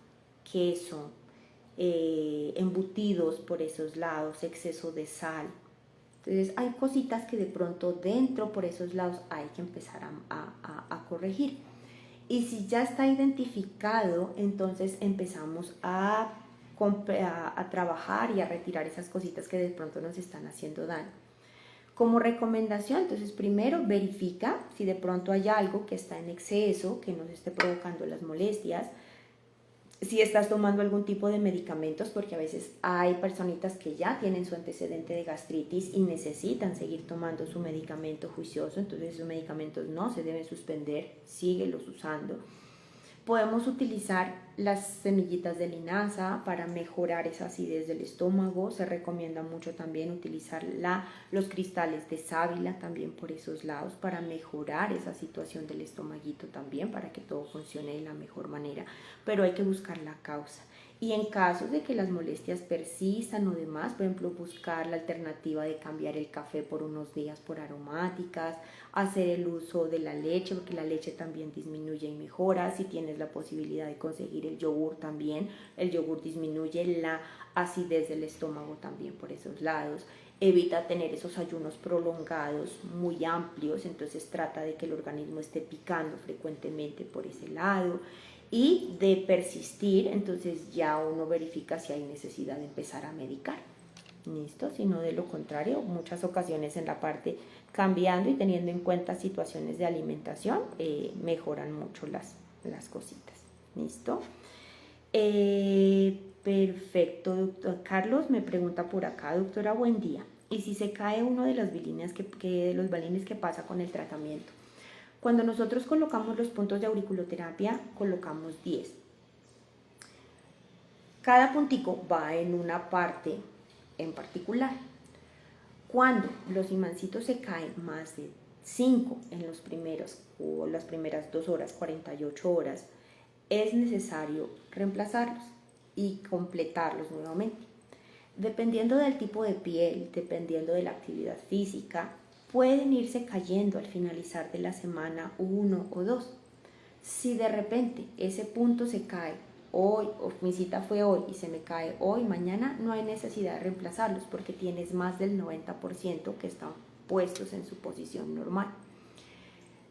queso, embutidos por esos lados, exceso de sal. Entonces hay cositas que de pronto dentro por esos lados hay que empezar a corregir. Y si ya está identificado, entonces empezamos a trabajar y a retirar esas cositas que de pronto nos están haciendo daño. Como recomendación, entonces primero verifica si de pronto hay algo que está en exceso, que nos esté provocando las molestias, si estás tomando algún tipo de medicamentos, porque a veces hay personitas que ya tienen su antecedente de gastritis y necesitan seguir tomando su medicamento juicioso, entonces esos medicamentos no se deben suspender, síguelos usando. Podemos utilizar las semillitas de linaza para mejorar esa acidez del estómago. Se recomienda mucho también utilizar los cristales de sábila también por esos lados para mejorar esa situación del estomaguito también, para que todo funcione de la mejor manera. Pero hay que buscar la causa. Y en casos de que las molestias persistan o demás, por ejemplo, buscar la alternativa de cambiar el café por unos días por aromáticas, hacer el uso de la leche, porque la leche también disminuye y mejora. Si tienes la posibilidad de conseguir el yogur también, el yogur disminuye la acidez del estómago también por esos lados. Evita tener esos ayunos prolongados muy amplios, entonces trata de que el organismo esté picando frecuentemente por ese lado. Y de persistir, entonces ya uno verifica si hay necesidad de empezar a medicar. ¿Listo? Si no, de lo contrario, muchas ocasiones en la parte cambiando y teniendo en cuenta situaciones de alimentación, mejoran mucho las cositas. ¿Listo? Perfecto, doctor Carlos me pregunta por acá, doctora, buen día. ¿Y si se cae uno de las balines de los balines, qué pasa con el tratamiento? Cuando nosotros colocamos los puntos de auriculoterapia, colocamos 10. Cada puntico va en una parte en particular. Cuando los imancitos se caen más de 5 en los primeros o las primeras 2 horas, 48 horas, es necesario reemplazarlos y completarlos nuevamente. Dependiendo del tipo de piel, dependiendo de la actividad física, pueden irse cayendo al finalizar de la semana 1 o 2. Si de repente ese punto se cae hoy, o mi cita fue hoy y se me cae hoy, mañana, no hay necesidad de reemplazarlos porque tienes más del 90% que están puestos en su posición normal.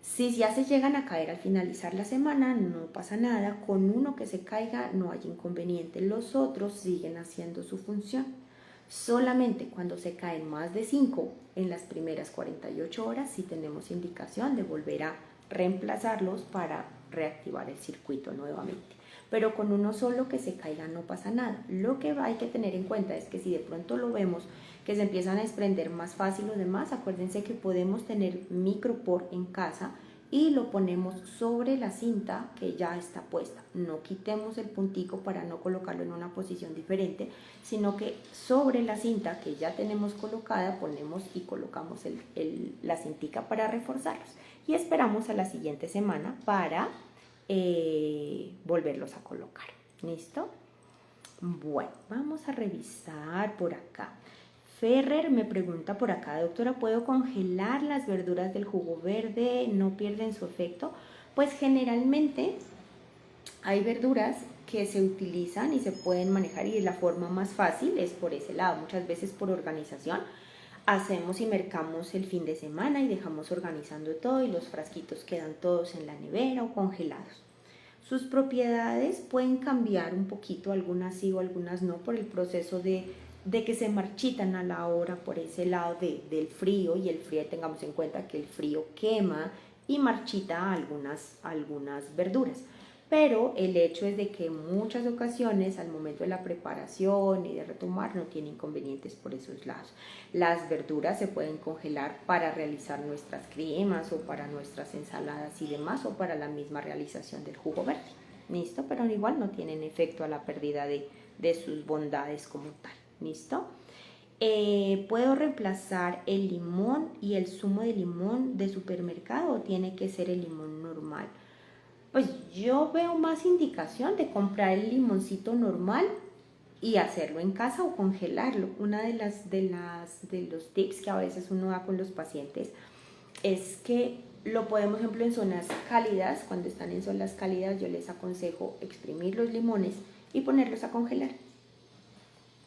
Si ya se llegan a caer al finalizar la semana, no pasa nada. Con uno que se caiga no hay inconveniente. Los otros siguen haciendo su función. Solamente cuando se caen más de 5 en las primeras 48 horas, sí tenemos indicación de volver a reemplazarlos para reactivar el circuito nuevamente. Pero con uno solo que se caiga no pasa nada. Lo que hay que tener en cuenta es que si de pronto lo vemos que se empiezan a desprender más fácil los demás, acuérdense que podemos tener micropor en casa y lo ponemos sobre la cinta que ya está puesta. No quitemos el puntico para no colocarlo en una posición diferente, sino que sobre la cinta que ya tenemos colocada ponemos y colocamos la cintica para reforzarlos. Y esperamos a la siguiente semana para volverlos a colocar. ¿Listo? Bueno, vamos a revisar por acá. Ferrer me pregunta por acá, doctora, ¿puedo congelar las verduras del jugo verde? ¿No pierden su efecto? Pues generalmente hay verduras que se utilizan y se pueden manejar y la forma más fácil es por ese lado. Muchas veces por organización hacemos y mercamos el fin de semana y dejamos organizando todo y los frasquitos quedan todos en la nevera o congelados. Sus propiedades pueden cambiar un poquito, algunas sí o algunas no, por el proceso de que se marchitan a la hora por ese lado del frío, y el frío, tengamos en cuenta que el frío quema y marchita algunas verduras. Pero el hecho es de que en muchas ocasiones al momento de la preparación y de retomar no tiene inconvenientes por esos lados. Las verduras se pueden congelar para realizar nuestras cremas o para nuestras ensaladas y demás, o para la misma realización del jugo verde. ¿Listo? Pero igual no tienen efecto a la pérdida de sus bondades como tal. ¿Listo? ¿Puedo reemplazar el limón y el zumo de limón de supermercado o tiene que ser el limón normal? Pues yo veo más indicación de comprar el limoncito normal y hacerlo en casa o congelarlo. Una de los tips que a veces uno da con los pacientes es que lo podemos, por ejemplo, en zonas cálidas. Cuando están en zonas cálidas yo les aconsejo exprimir los limones y ponerlos a congelar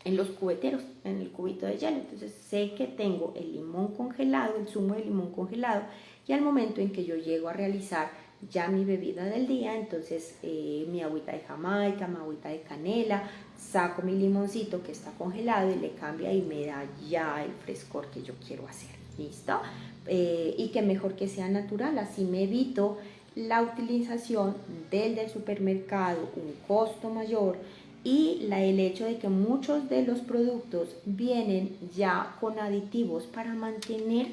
en los cubeteros, en el cubito de hielo. Entonces sé que tengo el limón congelado, el zumo de limón congelado, y al momento en que yo llego a realizar ya mi bebida del día, entonces mi agüita de Jamaica, mi agüita de canela, saco mi limoncito que está congelado y le cambia y me da ya el frescor que yo quiero hacer. ¿Listo? Y que mejor que sea natural, así me evito la utilización del supermercado, un costo mayor, y el hecho de que muchos de los productos vienen ya con aditivos para mantener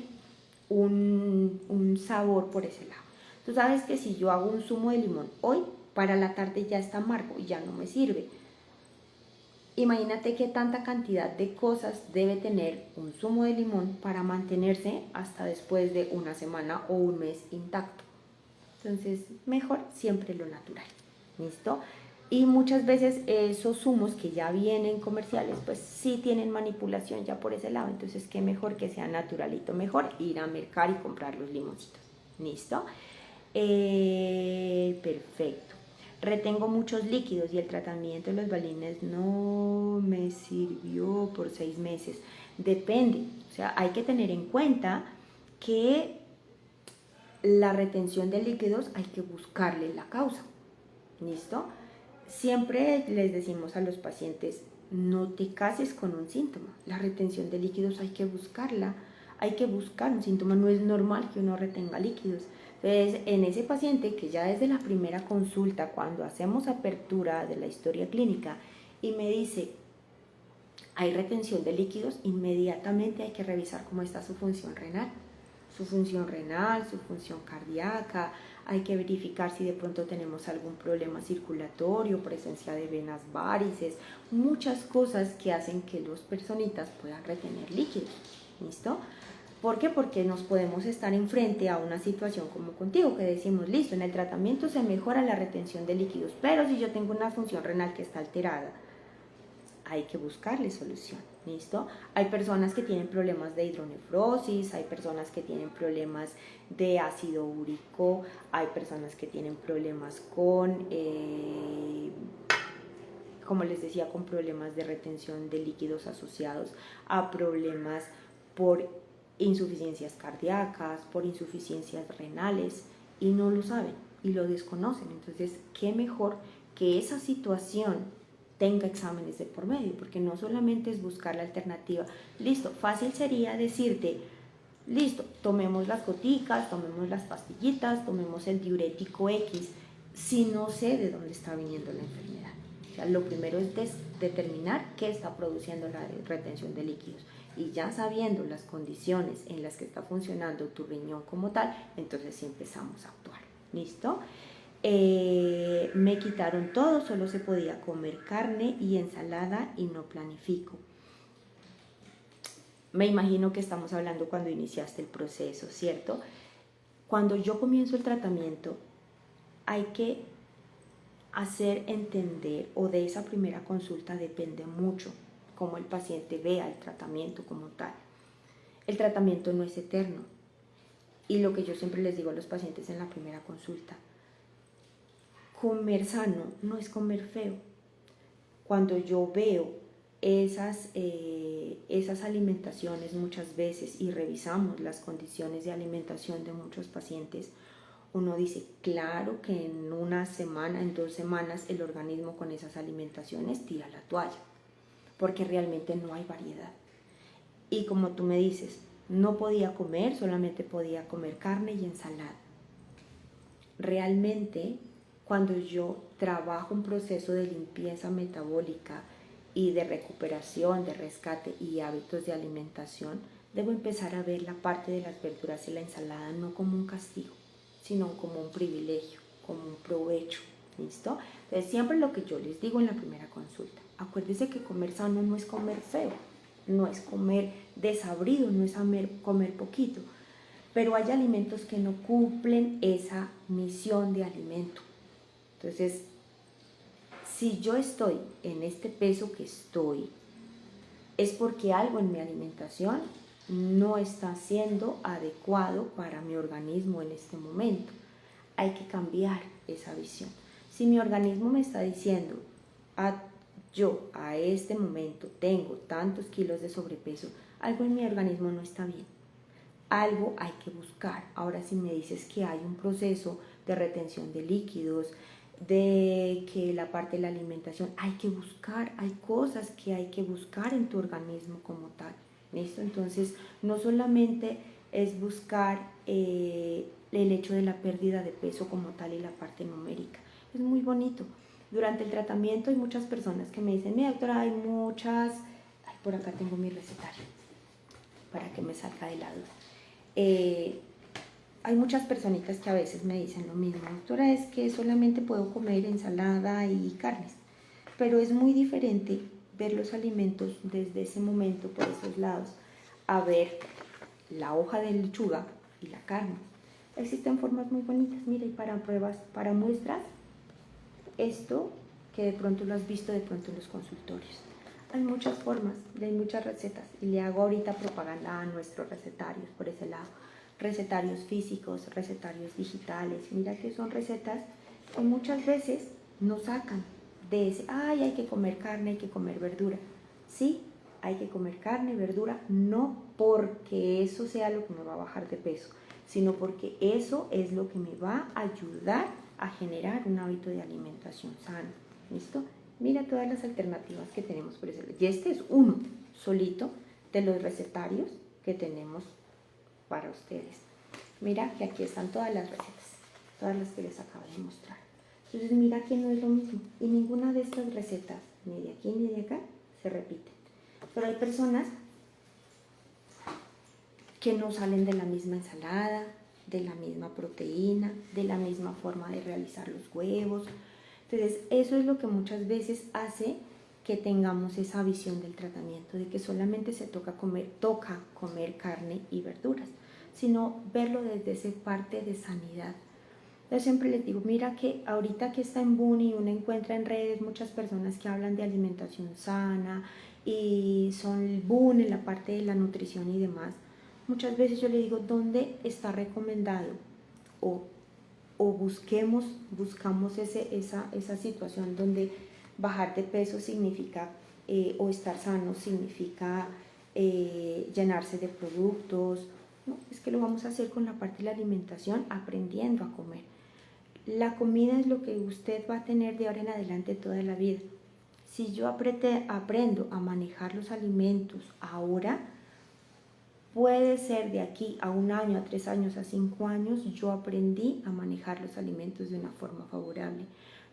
un sabor por ese lado. Tú sabes que si yo hago un zumo de limón hoy, para la tarde ya está amargo y ya no me sirve. Imagínate qué tanta cantidad de cosas debe tener un zumo de limón para mantenerse hasta después de una semana o un mes intacto. Entonces, mejor siempre lo natural. ¿Listo? Y muchas veces esos zumos que ya vienen comerciales, pues sí tienen manipulación ya por ese lado. Entonces, qué mejor que sea naturalito. Mejor ir a mercar y comprar los limoncitos. ¿Listo? Perfecto. Retengo muchos líquidos y el tratamiento de los balines no me sirvió por 6 meses. Depende. O sea, hay que tener en cuenta que la retención de líquidos hay que buscarle la causa. ¿Listo? Siempre les decimos a los pacientes, no te cases con un síntoma. La retención de líquidos hay que buscarla, hay que buscar un síntoma. No es normal que uno retenga líquidos. Entonces, en ese paciente que ya desde la primera consulta, cuando hacemos apertura de la historia clínica y me dice, hay retención de líquidos, inmediatamente hay que revisar cómo está su función renal, su función cardíaca. Hay que verificar si de pronto tenemos algún problema circulatorio, presencia de venas varices, muchas cosas que hacen que las personitas puedan retener líquidos. ¿Listo? ¿Por qué? Porque nos podemos estar enfrente a una situación como contigo, que decimos, listo, en el tratamiento se mejora la retención de líquidos, pero si yo tengo una función renal que está alterada, hay que buscarle solución, ¿listo? Hay personas que tienen problemas de hidronefrosis, hay personas que tienen problemas de ácido úrico, hay personas que tienen problemas con, como les decía, con problemas de retención de líquidos asociados a problemas por insuficiencias cardíacas, por insuficiencias renales, y no lo saben y lo desconocen. Entonces, qué mejor que esa situación tenga exámenes de por medio, porque no solamente es buscar la alternativa. Listo, fácil sería decirte, listo, tomemos las goticas, tomemos las pastillitas, tomemos el diurético X, si no sé de dónde está viniendo la enfermedad. O sea, lo primero es determinar qué está produciendo la retención de líquidos. Y ya sabiendo las condiciones en las que está funcionando tu riñón como tal, entonces sí empezamos a actuar. ¿Listo? Me quitaron todo, solo se podía comer carne y ensalada y no planifico. Me imagino que estamos hablando cuando iniciaste el proceso, ¿cierto? Cuando yo comienzo el tratamiento, hay que hacer entender, o de esa primera consulta depende mucho cómo el paciente vea el tratamiento como tal. El tratamiento no es eterno. Y lo que yo siempre les digo a los pacientes en la primera consulta, comer sano no es comer feo. Cuando yo veo esas alimentaciones muchas veces y revisamos las condiciones de alimentación de muchos pacientes, uno dice, claro que en una semana, en 2 semanas, el organismo con esas alimentaciones tira la toalla, porque realmente no hay variedad. Y como tú me dices, no podía comer, solamente podía comer carne y ensalada. Realmente, cuando yo trabajo un proceso de limpieza metabólica y de recuperación, de rescate y hábitos de alimentación, debo empezar a ver la parte de las verduras y la ensalada no como un castigo, sino como un privilegio, como un provecho. ¿Listo? Entonces, siempre lo que yo les digo en la primera consulta, acuérdense que comer sano no es comer feo, no es comer desabrido, no es comer poquito, pero hay alimentos que no cumplen esa misión de alimento. Entonces, si yo estoy en este peso que estoy, es porque algo en mi alimentación no está siendo adecuado para mi organismo en este momento. Hay que cambiar esa visión. Si mi organismo me está diciendo, yo a este momento tengo tantos kilos de sobrepeso, algo en mi organismo no está bien. Algo hay que buscar. Ahora, si me dices que hay un proceso de retención de líquidos, de que la parte de la alimentación hay que buscar, hay cosas que hay que buscar en tu organismo como tal. ¿Listo? Entonces, no solamente es buscar el hecho de la pérdida de peso como tal y la parte numérica. Es muy bonito. Durante el tratamiento hay muchas personas que me dicen, mira doctora, hay muchas, por acá tengo mi recetario para que me salga de la duda. Hay muchas personitas que a veces me dicen lo mismo, doctora, es que solamente puedo comer ensalada y carnes, pero es muy diferente ver los alimentos desde ese momento por esos lados a ver la hoja de lechuga y la carne. Existen formas muy bonitas, mira, y para pruebas, para muestras, esto que de pronto lo has visto de pronto en los consultorios. Hay muchas formas, hay muchas recetas y le hago ahorita propaganda a nuestros recetarios por ese lado. Recetarios físicos, recetarios digitales. Mira que son recetas que muchas veces nos sacan de ese, ay, hay que comer carne, hay que comer verdura. Sí, hay que comer carne, verdura, no porque eso sea lo que me va a bajar de peso, sino porque eso es lo que me va a ayudar a generar un hábito de alimentación sano. ¿Listo? Mira todas las alternativas que tenemos por eso. Y este es uno solito de los recetarios que tenemos para ustedes. Mira que aquí están todas las recetas, todas las que les acabo de mostrar. Entonces mira que no es lo mismo y ninguna de estas recetas, ni de aquí ni de acá, se repiten. Pero hay personas que no salen de la misma ensalada, de la misma proteína, de la misma forma de realizar los huevos. Entonces, eso es lo que muchas veces hace que tengamos esa visión del tratamiento, de que solamente se toca comer carne y verduras, sino verlo desde esa parte de sanidad. Yo siempre les digo, mira que ahorita que está en boom y uno encuentra en redes muchas personas que hablan de alimentación sana y son el boom en la parte de la nutrición y demás, muchas veces yo le digo, ¿dónde está recomendado? O buscamos esa situación donde bajar de peso significa, o estar sano significa llenarse de productos. No, es que lo vamos a hacer con la parte de la alimentación, aprendiendo a comer. La comida es lo que usted va a tener de ahora en adelante toda la vida. Si yo aprendo a manejar los alimentos ahora, puede ser de aquí a 1 año, a 3 años, a 5 años, yo aprendí a manejar los alimentos de una forma favorable.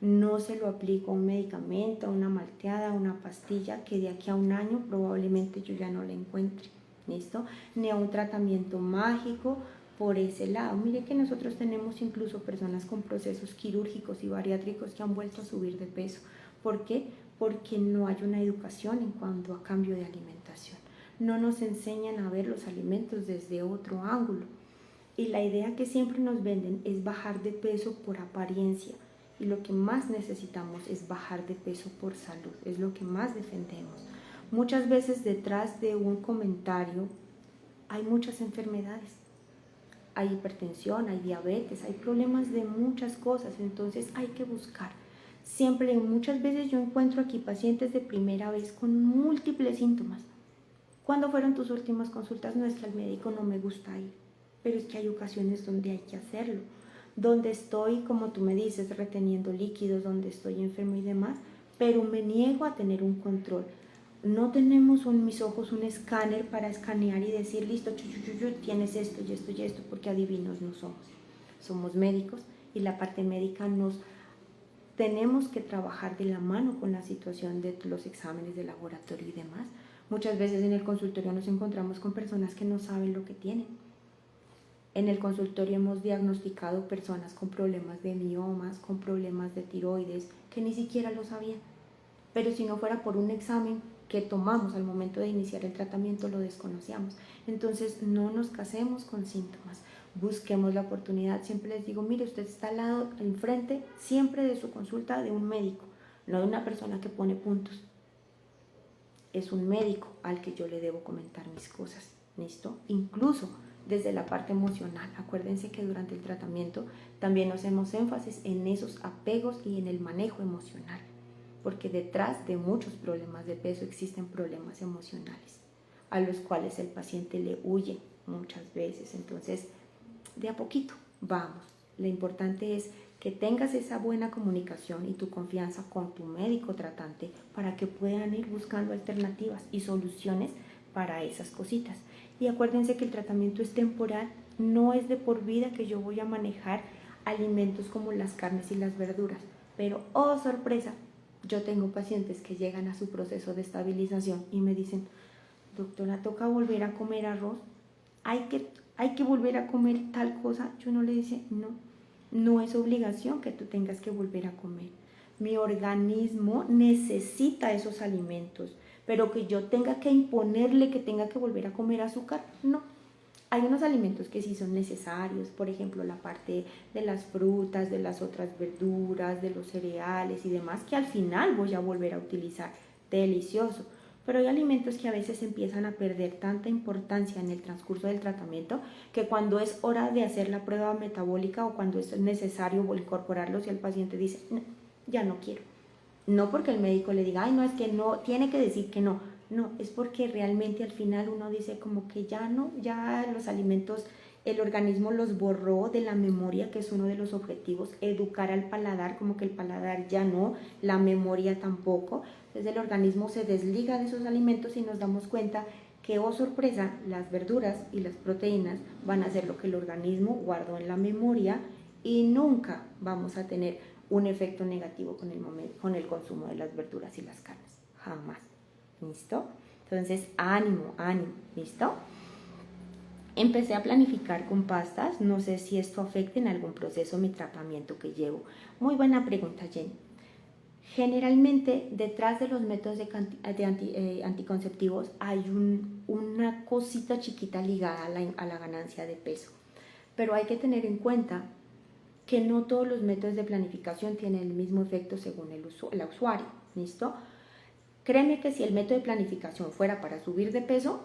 No se lo aplico a un medicamento, a una malteada, a una pastilla que de aquí a 1 año probablemente yo ya no la encuentre, ¿listo? Ni a un tratamiento mágico por ese lado. Mire que nosotros tenemos incluso personas con procesos quirúrgicos y bariátricos que han vuelto a subir de peso. ¿Por qué? Porque no hay una educación en cuanto a cambio de alimentación. No nos enseñan a ver los alimentos desde otro ángulo. Y la idea que siempre nos venden es bajar de peso por apariencia. Y lo que más necesitamos es bajar de peso por salud. Es lo que más defendemos. Muchas veces detrás de un comentario hay muchas enfermedades. Hay hipertensión, hay diabetes, hay problemas de muchas cosas. Entonces hay que buscar. Siempre, muchas veces yo encuentro aquí pacientes de primera vez con múltiples síntomas. ¿Cuándo fueron tus últimas consultas? No, es que al médico no me gusta ir, pero es que hay ocasiones donde hay que hacerlo, donde estoy, como tú me dices, reteniendo líquidos, donde estoy enfermo y demás, pero me niego a tener un control. No tenemos en mis ojos un escáner para escanear y decir, listo, tienes esto y esto y esto, porque adivinos no somos. Somos médicos y la parte médica tenemos que trabajar de la mano con la situación de los exámenes de laboratorio y demás. Muchas veces en el consultorio nos encontramos con personas que no saben lo que tienen. En el consultorio hemos diagnosticado personas con problemas de miomas, con problemas de tiroides, que ni siquiera lo sabían. Pero si no fuera por un examen que tomamos al momento de iniciar el tratamiento, lo desconocíamos. Entonces, no nos casemos con síntomas. Busquemos la oportunidad. Siempre les digo, mire, usted está al lado, enfrente, siempre de su consulta de un médico, no de una persona que pone puntos. Es un médico al que yo le debo comentar mis cosas, ¿listo? Incluso desde la parte emocional. Acuérdense que durante el tratamiento también hacemos énfasis en esos apegos y en el manejo emocional, porque detrás de muchos problemas de peso existen problemas emocionales, a los cuales el paciente le huye muchas veces. Entonces, de a poquito, vamos. Lo importante es que tengas esa buena comunicación y tu confianza con tu médico tratante para que puedan ir buscando alternativas y soluciones para esas cositas. Y acuérdense que el tratamiento es temporal, no es de por vida que yo voy a manejar alimentos como las carnes y las verduras. Pero, oh sorpresa, yo tengo pacientes que llegan a su proceso de estabilización y me dicen, doctora, ¿toca volver a comer arroz? ¿Hay que volver a comer tal cosa? Yo no le dice, no es obligación que tú tengas que volver a comer. Mi organismo necesita esos alimentos, pero que yo tenga que imponerle que tenga que volver a comer azúcar, no. Hay unos alimentos que sí son necesarios, por ejemplo, la parte de las frutas, de las otras verduras, de los cereales y demás, que al final voy a volver a utilizar. Delicioso. Pero hay alimentos que a veces empiezan a perder tanta importancia en el transcurso del tratamiento que cuando es hora de hacer la prueba metabólica o cuando es necesario incorporarlos y el paciente dice, no, ya no quiero. No porque el médico le diga, ay, no, es que no, tiene que decir que no. No, es porque realmente al final uno dice como que ya no, ya los alimentos, el organismo los borró de la memoria, que es uno de los objetivos, educar al paladar, como que el paladar ya no, la memoria tampoco. Entonces el organismo se desliga de esos alimentos y nos damos cuenta que, oh sorpresa, las verduras y las proteínas van a ser lo que el organismo guardó en la memoria y nunca vamos a tener un efecto negativo con el consumo de las verduras y las carnes, jamás. ¿Listo? Entonces, ánimo, ¿listo? Empecé a planificar con pastas, no sé si esto afecte en algún proceso mi tratamiento que llevo. Muy buena pregunta, Jenny. Generalmente, detrás de los métodos anticonceptivos hay una cosita chiquita ligada a la ganancia de peso. Pero hay que tener en cuenta que no todos los métodos de planificación tienen el mismo efecto según el usuario, ¿listo? Créeme que si el método de planificación fuera para subir de peso,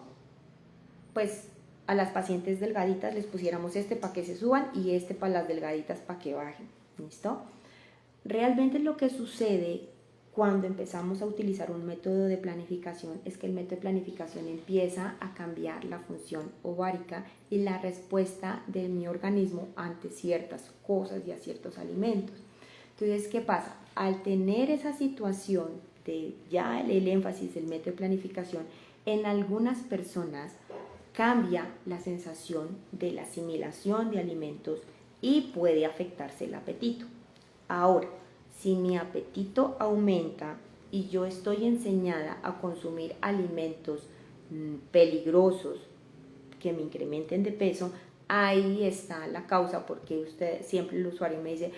pues a las pacientes delgaditas les pusiéramos este para que se suban y este para las delgaditas para que bajen, ¿listo? Realmente lo que sucede cuando empezamos a utilizar un método de planificación es que el método de planificación empieza a cambiar la función ovárica y la respuesta de mi organismo ante ciertas cosas y a ciertos alimentos. Entonces, ¿qué pasa? Al tener esa situación de ya el énfasis del método de planificación, en algunas personas cambia la sensación de la asimilación de alimentos y puede afectarse el apetito. Ahora, si mi apetito aumenta y yo estoy enseñada a consumir alimentos peligrosos que me incrementen de peso, ahí está la causa, porque usted siempre el usuario me dice,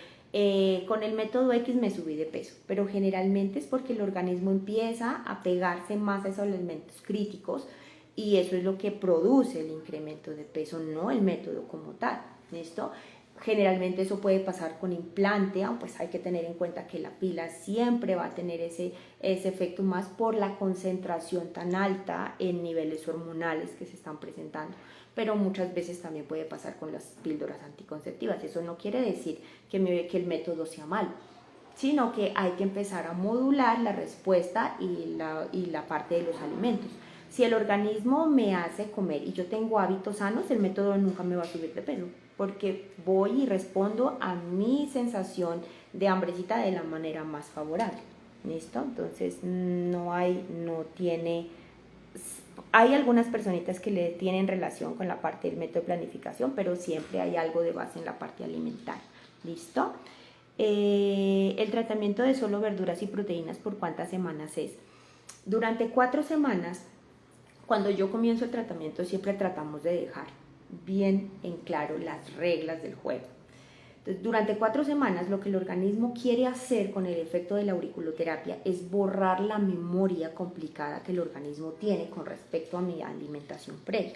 con el método X me subí de peso, pero generalmente es porque el organismo empieza a pegarse más a esos elementos críticos y eso es lo que produce el incremento de peso, no el método como tal, ¿listo? Generalmente eso puede pasar con implante, pues hay que tener en cuenta que la pila siempre va a tener ese efecto más por la concentración tan alta en niveles hormonales que se están presentando, pero muchas veces también puede pasar con las píldoras anticonceptivas. Eso no quiere decir que el método sea malo, sino que hay que empezar a modular la respuesta y la parte de los alimentos. Si el organismo me hace comer y yo tengo hábitos sanos, el método nunca me va a subir de peso, porque voy y respondo a mi sensación de hambrecita de la manera más favorable, ¿listo? Entonces hay algunas personitas que le tienen relación con la parte del método de planificación, pero siempre hay algo de base en la parte alimentaria, ¿listo? El tratamiento de solo verduras y proteínas, ¿por cuántas semanas es? Durante 4 semanas, cuando yo comienzo el tratamiento, siempre tratamos de dejar bien en claro las reglas del juego. Entonces, durante 4 semanas, lo que el organismo quiere hacer con el efecto de la auriculoterapia es borrar la memoria complicada que el organismo tiene con respecto a mi alimentación previa.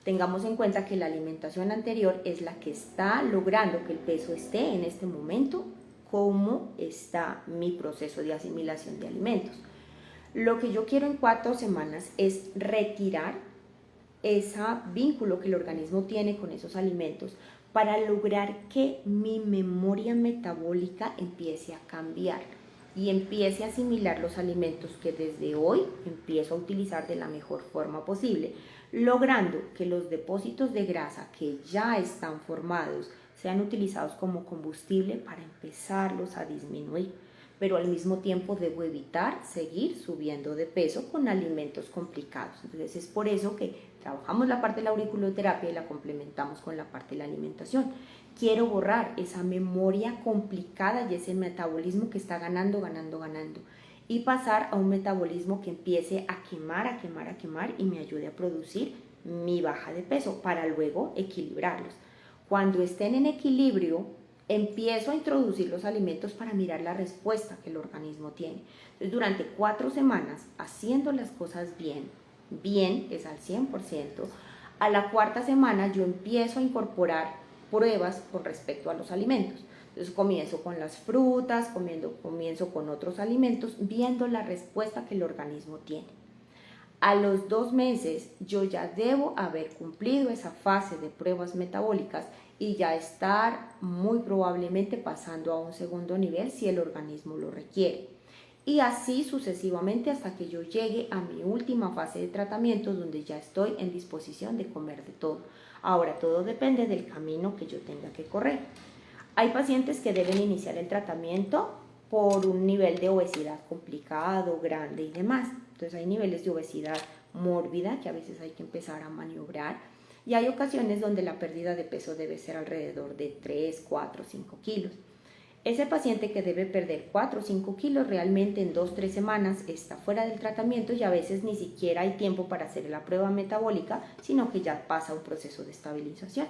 Tengamos en cuenta que la alimentación anterior es la que está logrando que el peso esté en este momento, como está mi proceso de asimilación de alimentos. Lo que yo quiero en 4 semanas es retirar ese vínculo que el organismo tiene con esos alimentos para lograr que mi memoria metabólica empiece a cambiar y empiece a asimilar los alimentos que desde hoy empiezo a utilizar de la mejor forma posible, logrando que los depósitos de grasa que ya están formados sean utilizados como combustible para empezarlos a disminuir. Pero al mismo tiempo debo evitar seguir subiendo de peso con alimentos complicados. Entonces es por eso que trabajamos la parte de la auriculoterapia y la complementamos con la parte de la alimentación. Quiero borrar esa memoria complicada y ese metabolismo que está ganando y pasar a un metabolismo que empiece a quemar y me ayude a producir mi baja de peso para luego equilibrarlos. Cuando estén en equilibrio, empiezo a introducir los alimentos para mirar la respuesta que el organismo tiene. Entonces, durante 4 semanas, haciendo las cosas bien es al 100%, A la cuarta semana yo empiezo a incorporar pruebas con respecto a los alimentos. Entonces comienzo con las frutas, comienzo con otros alimentos, viendo la respuesta que el organismo tiene. A los 2 meses yo ya debo haber cumplido esa fase de pruebas metabólicas y ya estar muy probablemente pasando a un segundo nivel si el organismo lo requiere. Y así sucesivamente hasta que yo llegue a mi última fase de tratamiento donde ya estoy en disposición de comer de todo. Ahora todo depende del camino que yo tenga que correr. Hay pacientes que deben iniciar el tratamiento por un nivel de obesidad complicado, grande y demás. Entonces hay niveles de obesidad mórbida que a veces hay que empezar a maniobrar y hay ocasiones donde la pérdida de peso debe ser alrededor de 3, 4, 5 kilos. Ese paciente que debe perder 4 o 5 kilos realmente en 2, 3 semanas está fuera del tratamiento y a veces ni siquiera hay tiempo para hacer la prueba metabólica, sino que ya pasa un proceso de estabilización.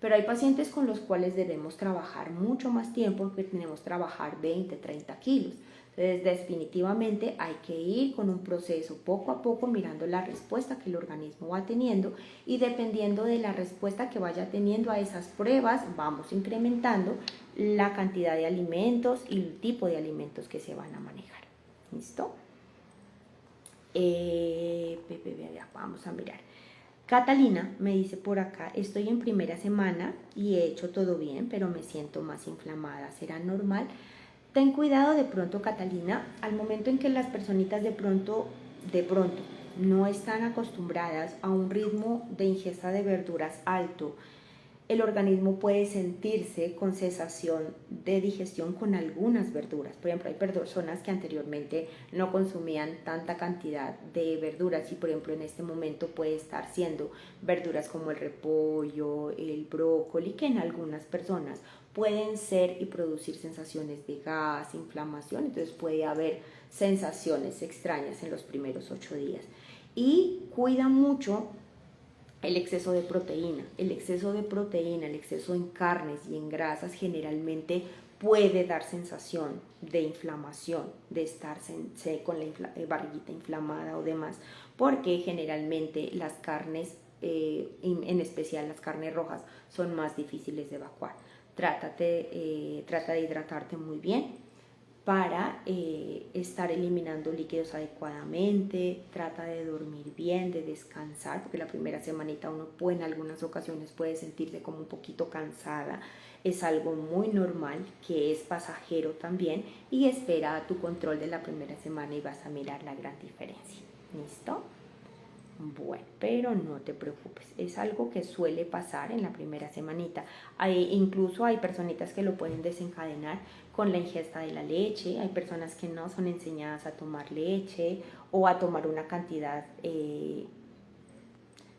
Pero hay pacientes con los cuales debemos trabajar mucho más tiempo, que tenemos que trabajar 20, 30 kilos. Entonces, definitivamente hay que ir con un proceso poco a poco mirando la respuesta que el organismo va teniendo y dependiendo de la respuesta que vaya teniendo a esas pruebas, vamos incrementando la cantidad de alimentos y el tipo de alimentos que se van a manejar. ¿Listo? Vamos a mirar. Catalina me dice por acá, estoy en primera semana y he hecho todo bien, pero me siento más inflamada. ¿Será normal? Ten cuidado de pronto, Catalina, al momento en que las personitas de pronto, no están acostumbradas a un ritmo de ingesta de verduras alto, el organismo puede sentirse con cesación de digestión con algunas verduras. Por ejemplo, hay personas que anteriormente no consumían tanta cantidad de verduras y por ejemplo en este momento puede estar siendo verduras como el repollo, el brócoli, que en algunas personas pueden ser y producir sensaciones de gas, inflamación, entonces puede haber sensaciones extrañas en los primeros 8 días. Y cuida mucho el exceso de proteína. El exceso en carnes y en grasas generalmente puede dar sensación de inflamación, de estar con la barriguita inflamada o demás, porque generalmente las carnes, en especial las carnes rojas, son más difíciles de evacuar. Trata de hidratarte muy bien para estar eliminando líquidos adecuadamente, trata de dormir bien, de descansar, porque la primera semanita uno puede, en algunas ocasiones puede sentirse como un poquito cansada, es algo muy normal, que es pasajero también, y espera tu control de la primera semana y vas a mirar la gran diferencia. ¿Listo? Bueno, pero no te preocupes, es algo que suele pasar en la primera semanita. Incluso hay personitas que lo pueden desencadenar con la ingesta de la leche, hay personas que no son enseñadas a tomar leche o a tomar una cantidad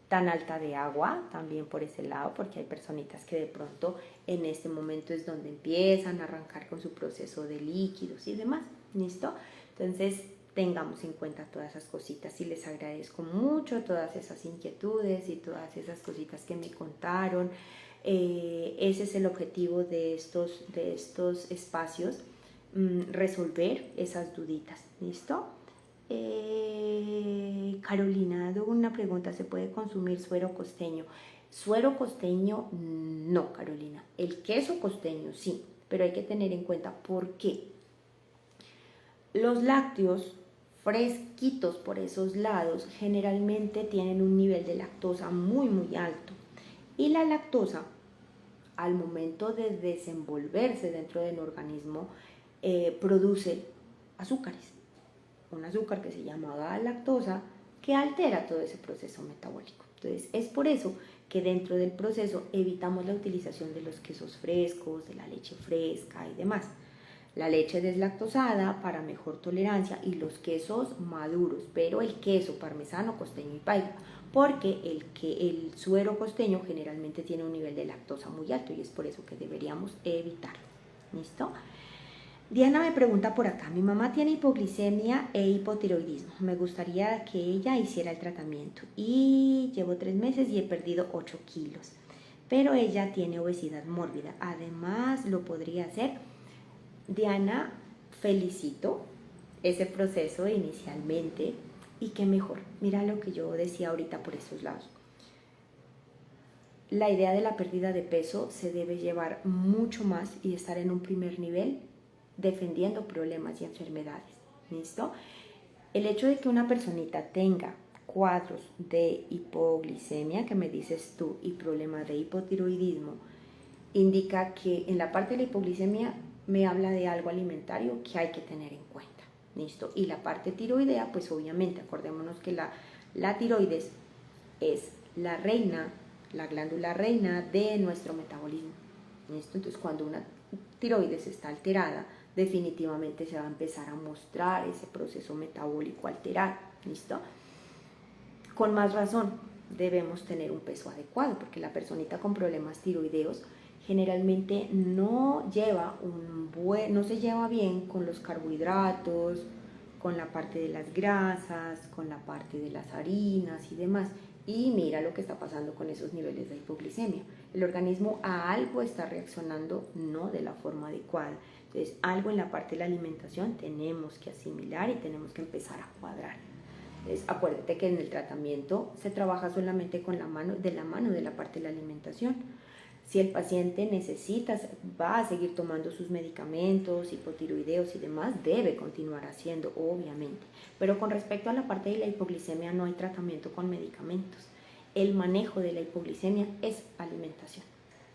tan alta de agua, también por ese lado, porque hay personitas que de pronto en este momento es donde empiezan a arrancar con su proceso de líquidos y demás, ¿listo? Entonces, tengamos en cuenta todas esas cositas y les agradezco mucho todas esas inquietudes y todas esas cositas que me contaron. Ese es el objetivo de estos espacios, resolver esas duditas, ¿listo? Carolina, hago una pregunta, ¿se puede consumir suero costeño? Suero costeño, no, Carolina. El queso costeño, sí, pero hay que tener en cuenta por qué. Los lácteos fresquitos por esos lados generalmente tienen un nivel de lactosa muy muy alto y la lactosa al momento de desenvolverse dentro del organismo produce azúcares, un azúcar que se llama galactosa que altera todo ese proceso metabólico. Entonces es por eso que dentro del proceso evitamos la utilización de los quesos frescos, de la leche fresca y demás. La leche deslactosada para mejor tolerancia y los quesos maduros, pero el queso parmesano, costeño y paisa, porque el suero costeño generalmente tiene un nivel de lactosa muy alto y es por eso que deberíamos evitarlo. ¿Listo? Diana me pregunta por acá, mi mamá tiene hipoglicemia e hipotiroidismo, me gustaría que ella hiciera el tratamiento y llevo 3 meses y he perdido 8 kilos, pero ella tiene obesidad mórbida, además lo podría hacer. Diana, felicito ese proceso inicialmente y qué mejor. Mira lo que yo decía ahorita por esos lados. la idea de la pérdida de peso se debe llevar mucho más y estar en un primer nivel defendiendo problemas y enfermedades. ¿Listo? El hecho de que una personita tenga cuadros de hipoglicemia, que me dices tú, y problemas de hipotiroidismo, indica que en la parte de la hipoglicemia me habla de algo alimentario que hay que tener en cuenta. ¿Listo? Y la parte tiroidea, pues obviamente, acordémonos que la tiroides es la reina, la glándula reina de nuestro metabolismo. ¿Listo? Entonces, cuando una tiroides está alterada, definitivamente se va a empezar a mostrar ese proceso metabólico alterado. ¿Listo? Con más razón, debemos tener un peso adecuado, porque la personita con problemas tiroideos generalmente no se lleva bien con los carbohidratos, con la parte de las grasas, con la parte de las harinas y demás. Y mira lo que está pasando con esos niveles de hipoglicemia. El organismo a algo está reaccionando no de la forma adecuada. Entonces, algo en la parte de la alimentación tenemos que asimilar y tenemos que empezar a cuadrar. Entonces, acuérdate que en el tratamiento se trabaja solamente con la mano de la parte de la alimentación. Si el paciente va a seguir tomando sus medicamentos, hipotiroideos y demás, debe continuar haciendo, obviamente. Pero con respecto a la parte de la hipoglicemia, no hay tratamiento con medicamentos. El manejo de la hipoglicemia es alimentación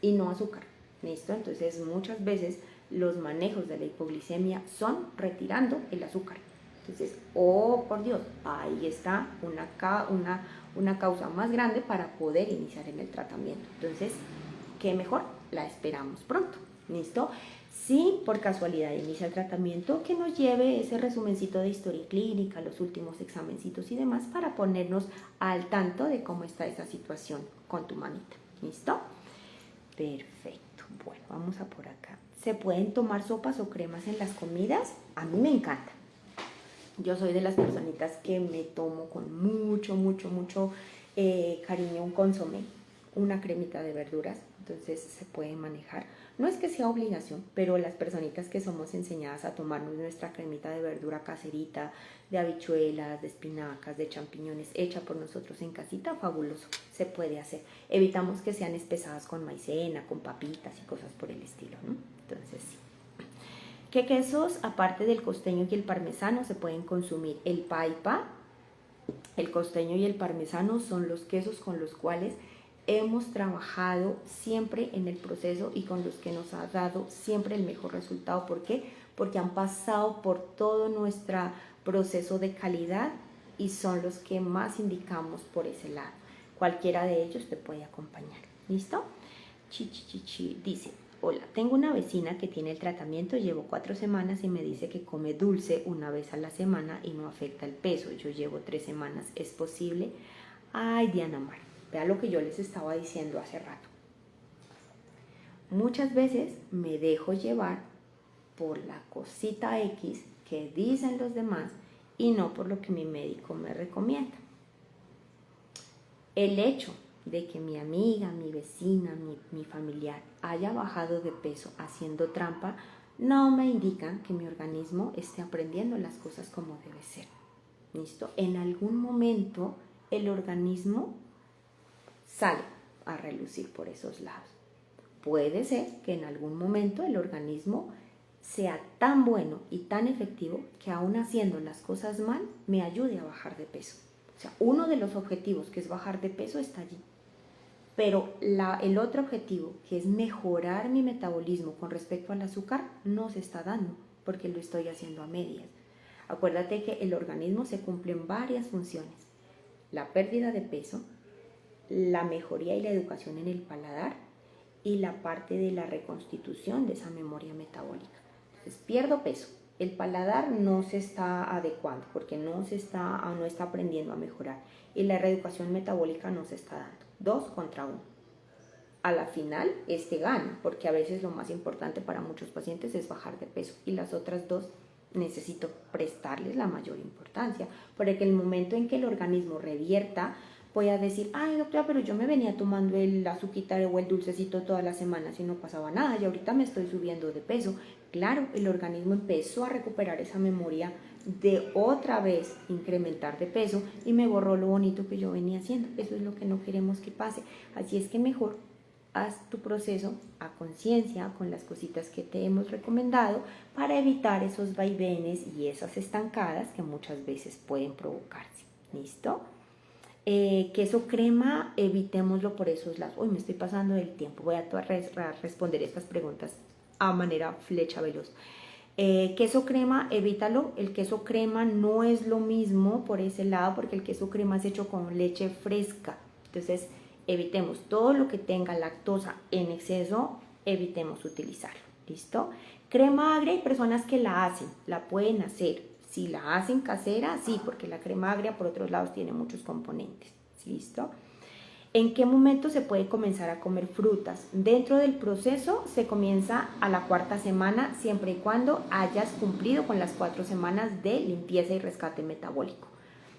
y no azúcar. ¿Listo? Entonces, muchas veces los manejos de la hipoglicemia son retirando el azúcar. Entonces, oh por Dios, ahí está una causa más grande para poder iniciar en el tratamiento. Entonces, ¿qué mejor? La esperamos pronto. ¿Listo? Si por casualidad inicia el tratamiento, que nos lleve ese resumencito de historia clínica, los últimos examencitos y demás para ponernos al tanto de cómo está esa situación con tu mamita. ¿Listo? Perfecto. Bueno, vamos a por acá. ¿Se pueden tomar sopas o cremas en las comidas? A mí me encanta. Yo soy de las personitas que me tomo con mucho cariño un consomé, una cremita de verduras, entonces se puede manejar. No es que sea obligación, pero las personitas que somos enseñadas a tomarnos nuestra cremita de verdura caserita, de habichuelas, de espinacas, de champiñones, hecha por nosotros en casita, fabuloso, se puede hacer. Evitamos que sean espesadas con maicena, con papitas y cosas por el estilo, ¿no? Entonces sí. ¿Qué quesos, aparte del costeño y el parmesano, se pueden consumir? El paipa, el costeño y el parmesano son los quesos con los cuales hemos trabajado siempre en el proceso y con los que nos ha dado siempre el mejor resultado. ¿Por qué? Porque han pasado por todo nuestro proceso de calidad y son los que más indicamos por ese lado. Cualquiera de ellos te puede acompañar. ¿Listo? Dice: hola, tengo una vecina que tiene el tratamiento, llevo 4 semanas y me dice que come dulce una vez a la semana y no afecta el peso. Yo llevo 3 semanas, ¿es posible? Ay, Diana Mar, vea lo que yo les estaba diciendo hace rato. Muchas veces me dejo llevar por la cosita X que dicen los demás y no por lo que mi médico me recomienda. El hecho de que mi amiga, mi vecina, mi familiar haya bajado de peso haciendo trampa no me indica que mi organismo esté aprendiendo las cosas como debe ser. ¿Listo? En algún momento el organismo sale a relucir por esos lados. Puede ser que en algún momento el organismo sea tan bueno y tan efectivo que aún haciendo las cosas mal me ayude a bajar de peso. O sea, uno de los objetivos, que es bajar de peso, está allí. Pero el otro objetivo, que es mejorar mi metabolismo con respecto al azúcar, no se está dando porque lo estoy haciendo a medias. Acuérdate que el organismo se cumple en varias funciones: la pérdida de peso, la mejoría y la educación en el paladar y la parte de la reconstitución de esa memoria metabólica. Entonces, pierdo peso, el paladar no se está adecuando porque no está aprendiendo a mejorar y la reeducación metabólica no se está dando. 2 contra 1. A la final, gana, porque a veces lo más importante para muchos pacientes es bajar de peso y las otras 2 necesito prestarles la mayor importancia, porque el momento en que el organismo revierta, voy a decir: ay, doctora, pero yo me venía tomando el azuquita o el dulcecito todas las semanas y no pasaba nada y ahorita me estoy subiendo de peso. Claro, el organismo empezó a recuperar esa memoria de otra vez incrementar de peso y me borró lo bonito que yo venía haciendo. Eso es lo que no queremos que pase. Así es que mejor haz tu proceso a conciencia con las cositas que te hemos recomendado para evitar esos vaivenes y esas estancadas que muchas veces pueden provocarse. ¿Listo? Queso crema, evitémoslo por esos lados. Uy, me estoy pasando del tiempo. Voy a responder estas preguntas a manera flecha veloz. Queso crema, evítalo. El queso crema no es lo mismo por ese lado porque el queso crema es hecho con leche fresca. Entonces, evitemos todo lo que tenga lactosa en exceso, evitemos utilizarlo. ¿Listo? Crema agria, hay personas que la hacen, la pueden hacer. Si la hacen casera, sí, porque la crema agria por otros lados tiene muchos componentes. ¿Listo? ¿En qué momento se puede comenzar a comer frutas? Dentro del proceso se comienza a la 4ª semana, siempre y cuando hayas cumplido con las 4 semanas de limpieza y rescate metabólico.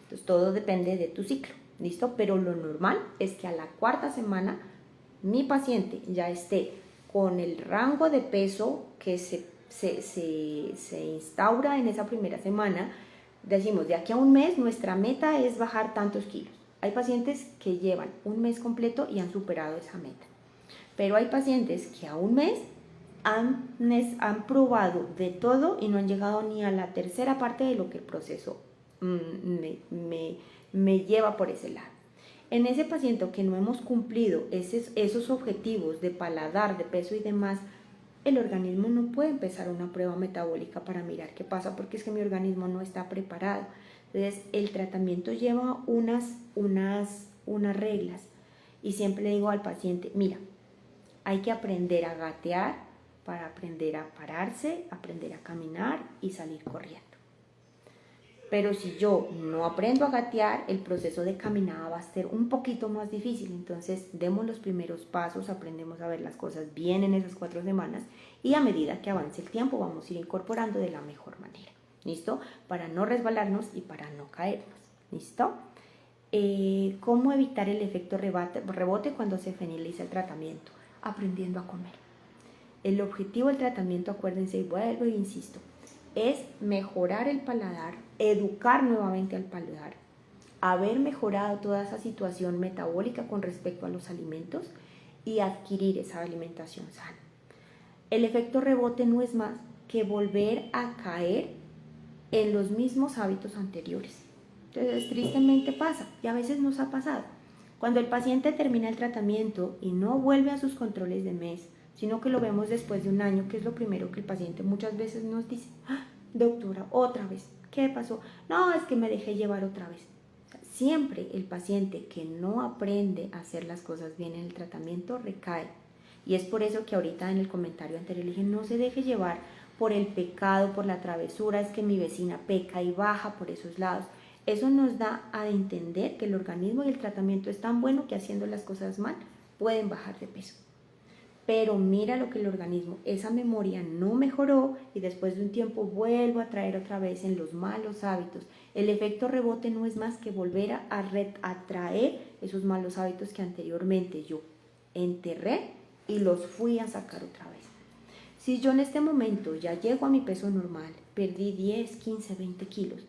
Entonces todo depende de tu ciclo, ¿listo? Pero lo normal es que a la 4ª semana mi paciente ya esté con el rango de peso que se instaura en esa primera semana. Decimos, de aquí a un mes nuestra meta es bajar tantos kilos. Hay pacientes que llevan un mes completo y han superado esa meta. Pero hay pacientes que a un mes han probado de todo y no han llegado ni a la 3ª parte de lo que el proceso me lleva por ese lado. En ese paciente que no hemos cumplido esos objetivos de paladar, de peso y demás, el organismo no puede empezar una prueba metabólica para mirar qué pasa porque es que mi organismo no está preparado. Entonces, el tratamiento lleva unas reglas y siempre le digo al paciente, mira, hay que aprender a gatear para aprender a pararse, aprender a caminar y salir corriendo. Pero si yo no aprendo a gatear, el proceso de caminada va a ser un poquito más difícil. Entonces, demos los primeros pasos, aprendemos a ver las cosas bien en esas 4 semanas y a medida que avance el tiempo vamos a ir incorporando de la mejor manera. ¿Listo? Para no resbalarnos y para no caernos. ¿Listo? ¿Cómo evitar el efecto rebote cuando se finaliza el tratamiento? Aprendiendo a comer. El objetivo del tratamiento, acuérdense, y vuelvo e insisto, es mejorar el paladar, educar nuevamente al paladar, haber mejorado toda esa situación metabólica con respecto a los alimentos y adquirir esa alimentación sana. El efecto rebote no es más que volver a caer en los mismos hábitos anteriores. Entonces, tristemente pasa, y a veces nos ha pasado. Cuando el paciente termina el tratamiento y no vuelve a sus controles de mes, sino que lo vemos después de un año, que es lo primero que el paciente muchas veces nos dice, doctora, otra vez, ¿qué pasó? No, es que me dejé llevar otra vez. O sea, siempre el paciente que no aprende a hacer las cosas bien en el tratamiento recae. Y es por eso que ahorita en el comentario anterior le dije, no se deje llevar por el pecado, por la travesura, es que mi vecina peca y baja por esos lados. Eso nos da a entender que el organismo y el tratamiento es tan bueno que haciendo las cosas mal pueden bajar de peso. Pero mira lo que el organismo, esa memoria no mejoró y después de un tiempo vuelvo a traer otra vez en los malos hábitos. El efecto rebote no es más que volver a traer esos malos hábitos que anteriormente yo enterré y los fui a sacar otra vez. Si yo en este momento ya llego a mi peso normal, perdí 10, 15, 20 kilos,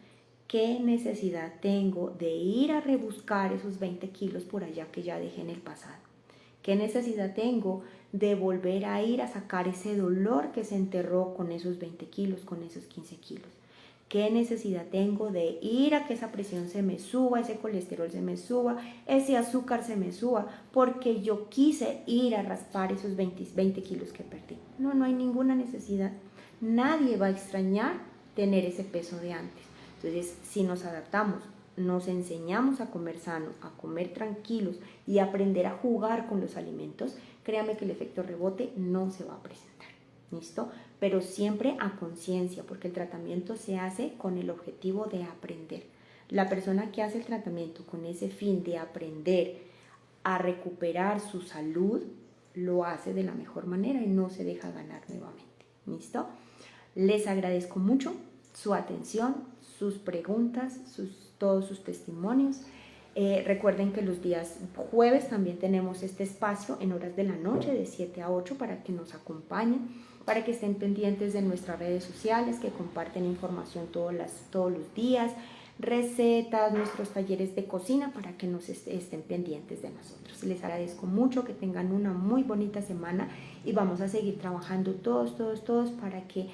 ¿qué necesidad tengo de ir a rebuscar esos 20 kilos por allá que ya dejé en el pasado? ¿Qué necesidad tengo de volver a ir a sacar ese dolor que se enterró con esos 20 kilos, con esos 15 kilos? ¿Qué necesidad tengo de ir a que esa presión se me suba, ese colesterol se me suba, ese azúcar se me suba, porque yo quise ir a raspar esos 20 kilos que perdí? No hay ninguna necesidad. Nadie va a extrañar tener ese peso de antes. Entonces, si nos adaptamos, nos enseñamos a comer sano, a comer tranquilos y a aprender a jugar con los alimentos, créame que el efecto rebote no se va a presentar. ¿Listo? Pero siempre a conciencia, porque el tratamiento se hace con el objetivo de aprender. La persona que hace el tratamiento con ese fin de aprender a recuperar su salud, lo hace de la mejor manera y no se deja ganar nuevamente. ¿Listo? Les agradezco mucho su atención, sus preguntas, todos sus testimonios. Recuerden que los días jueves también tenemos este espacio en horas de la noche de 7 a 8 para que nos acompañen. para que estén pendientes de nuestras redes sociales, que comparten información todos los días, recetas, nuestros talleres de cocina, para que nos estén pendientes de nosotros. Les agradezco mucho, que tengan una muy bonita semana y vamos a seguir trabajando todos para que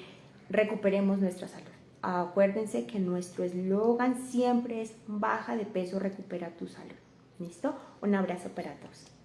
recuperemos nuestra salud. Acuérdense que nuestro eslogan siempre es: baja de peso, recupera tu salud. ¿Listo? Un abrazo para todos.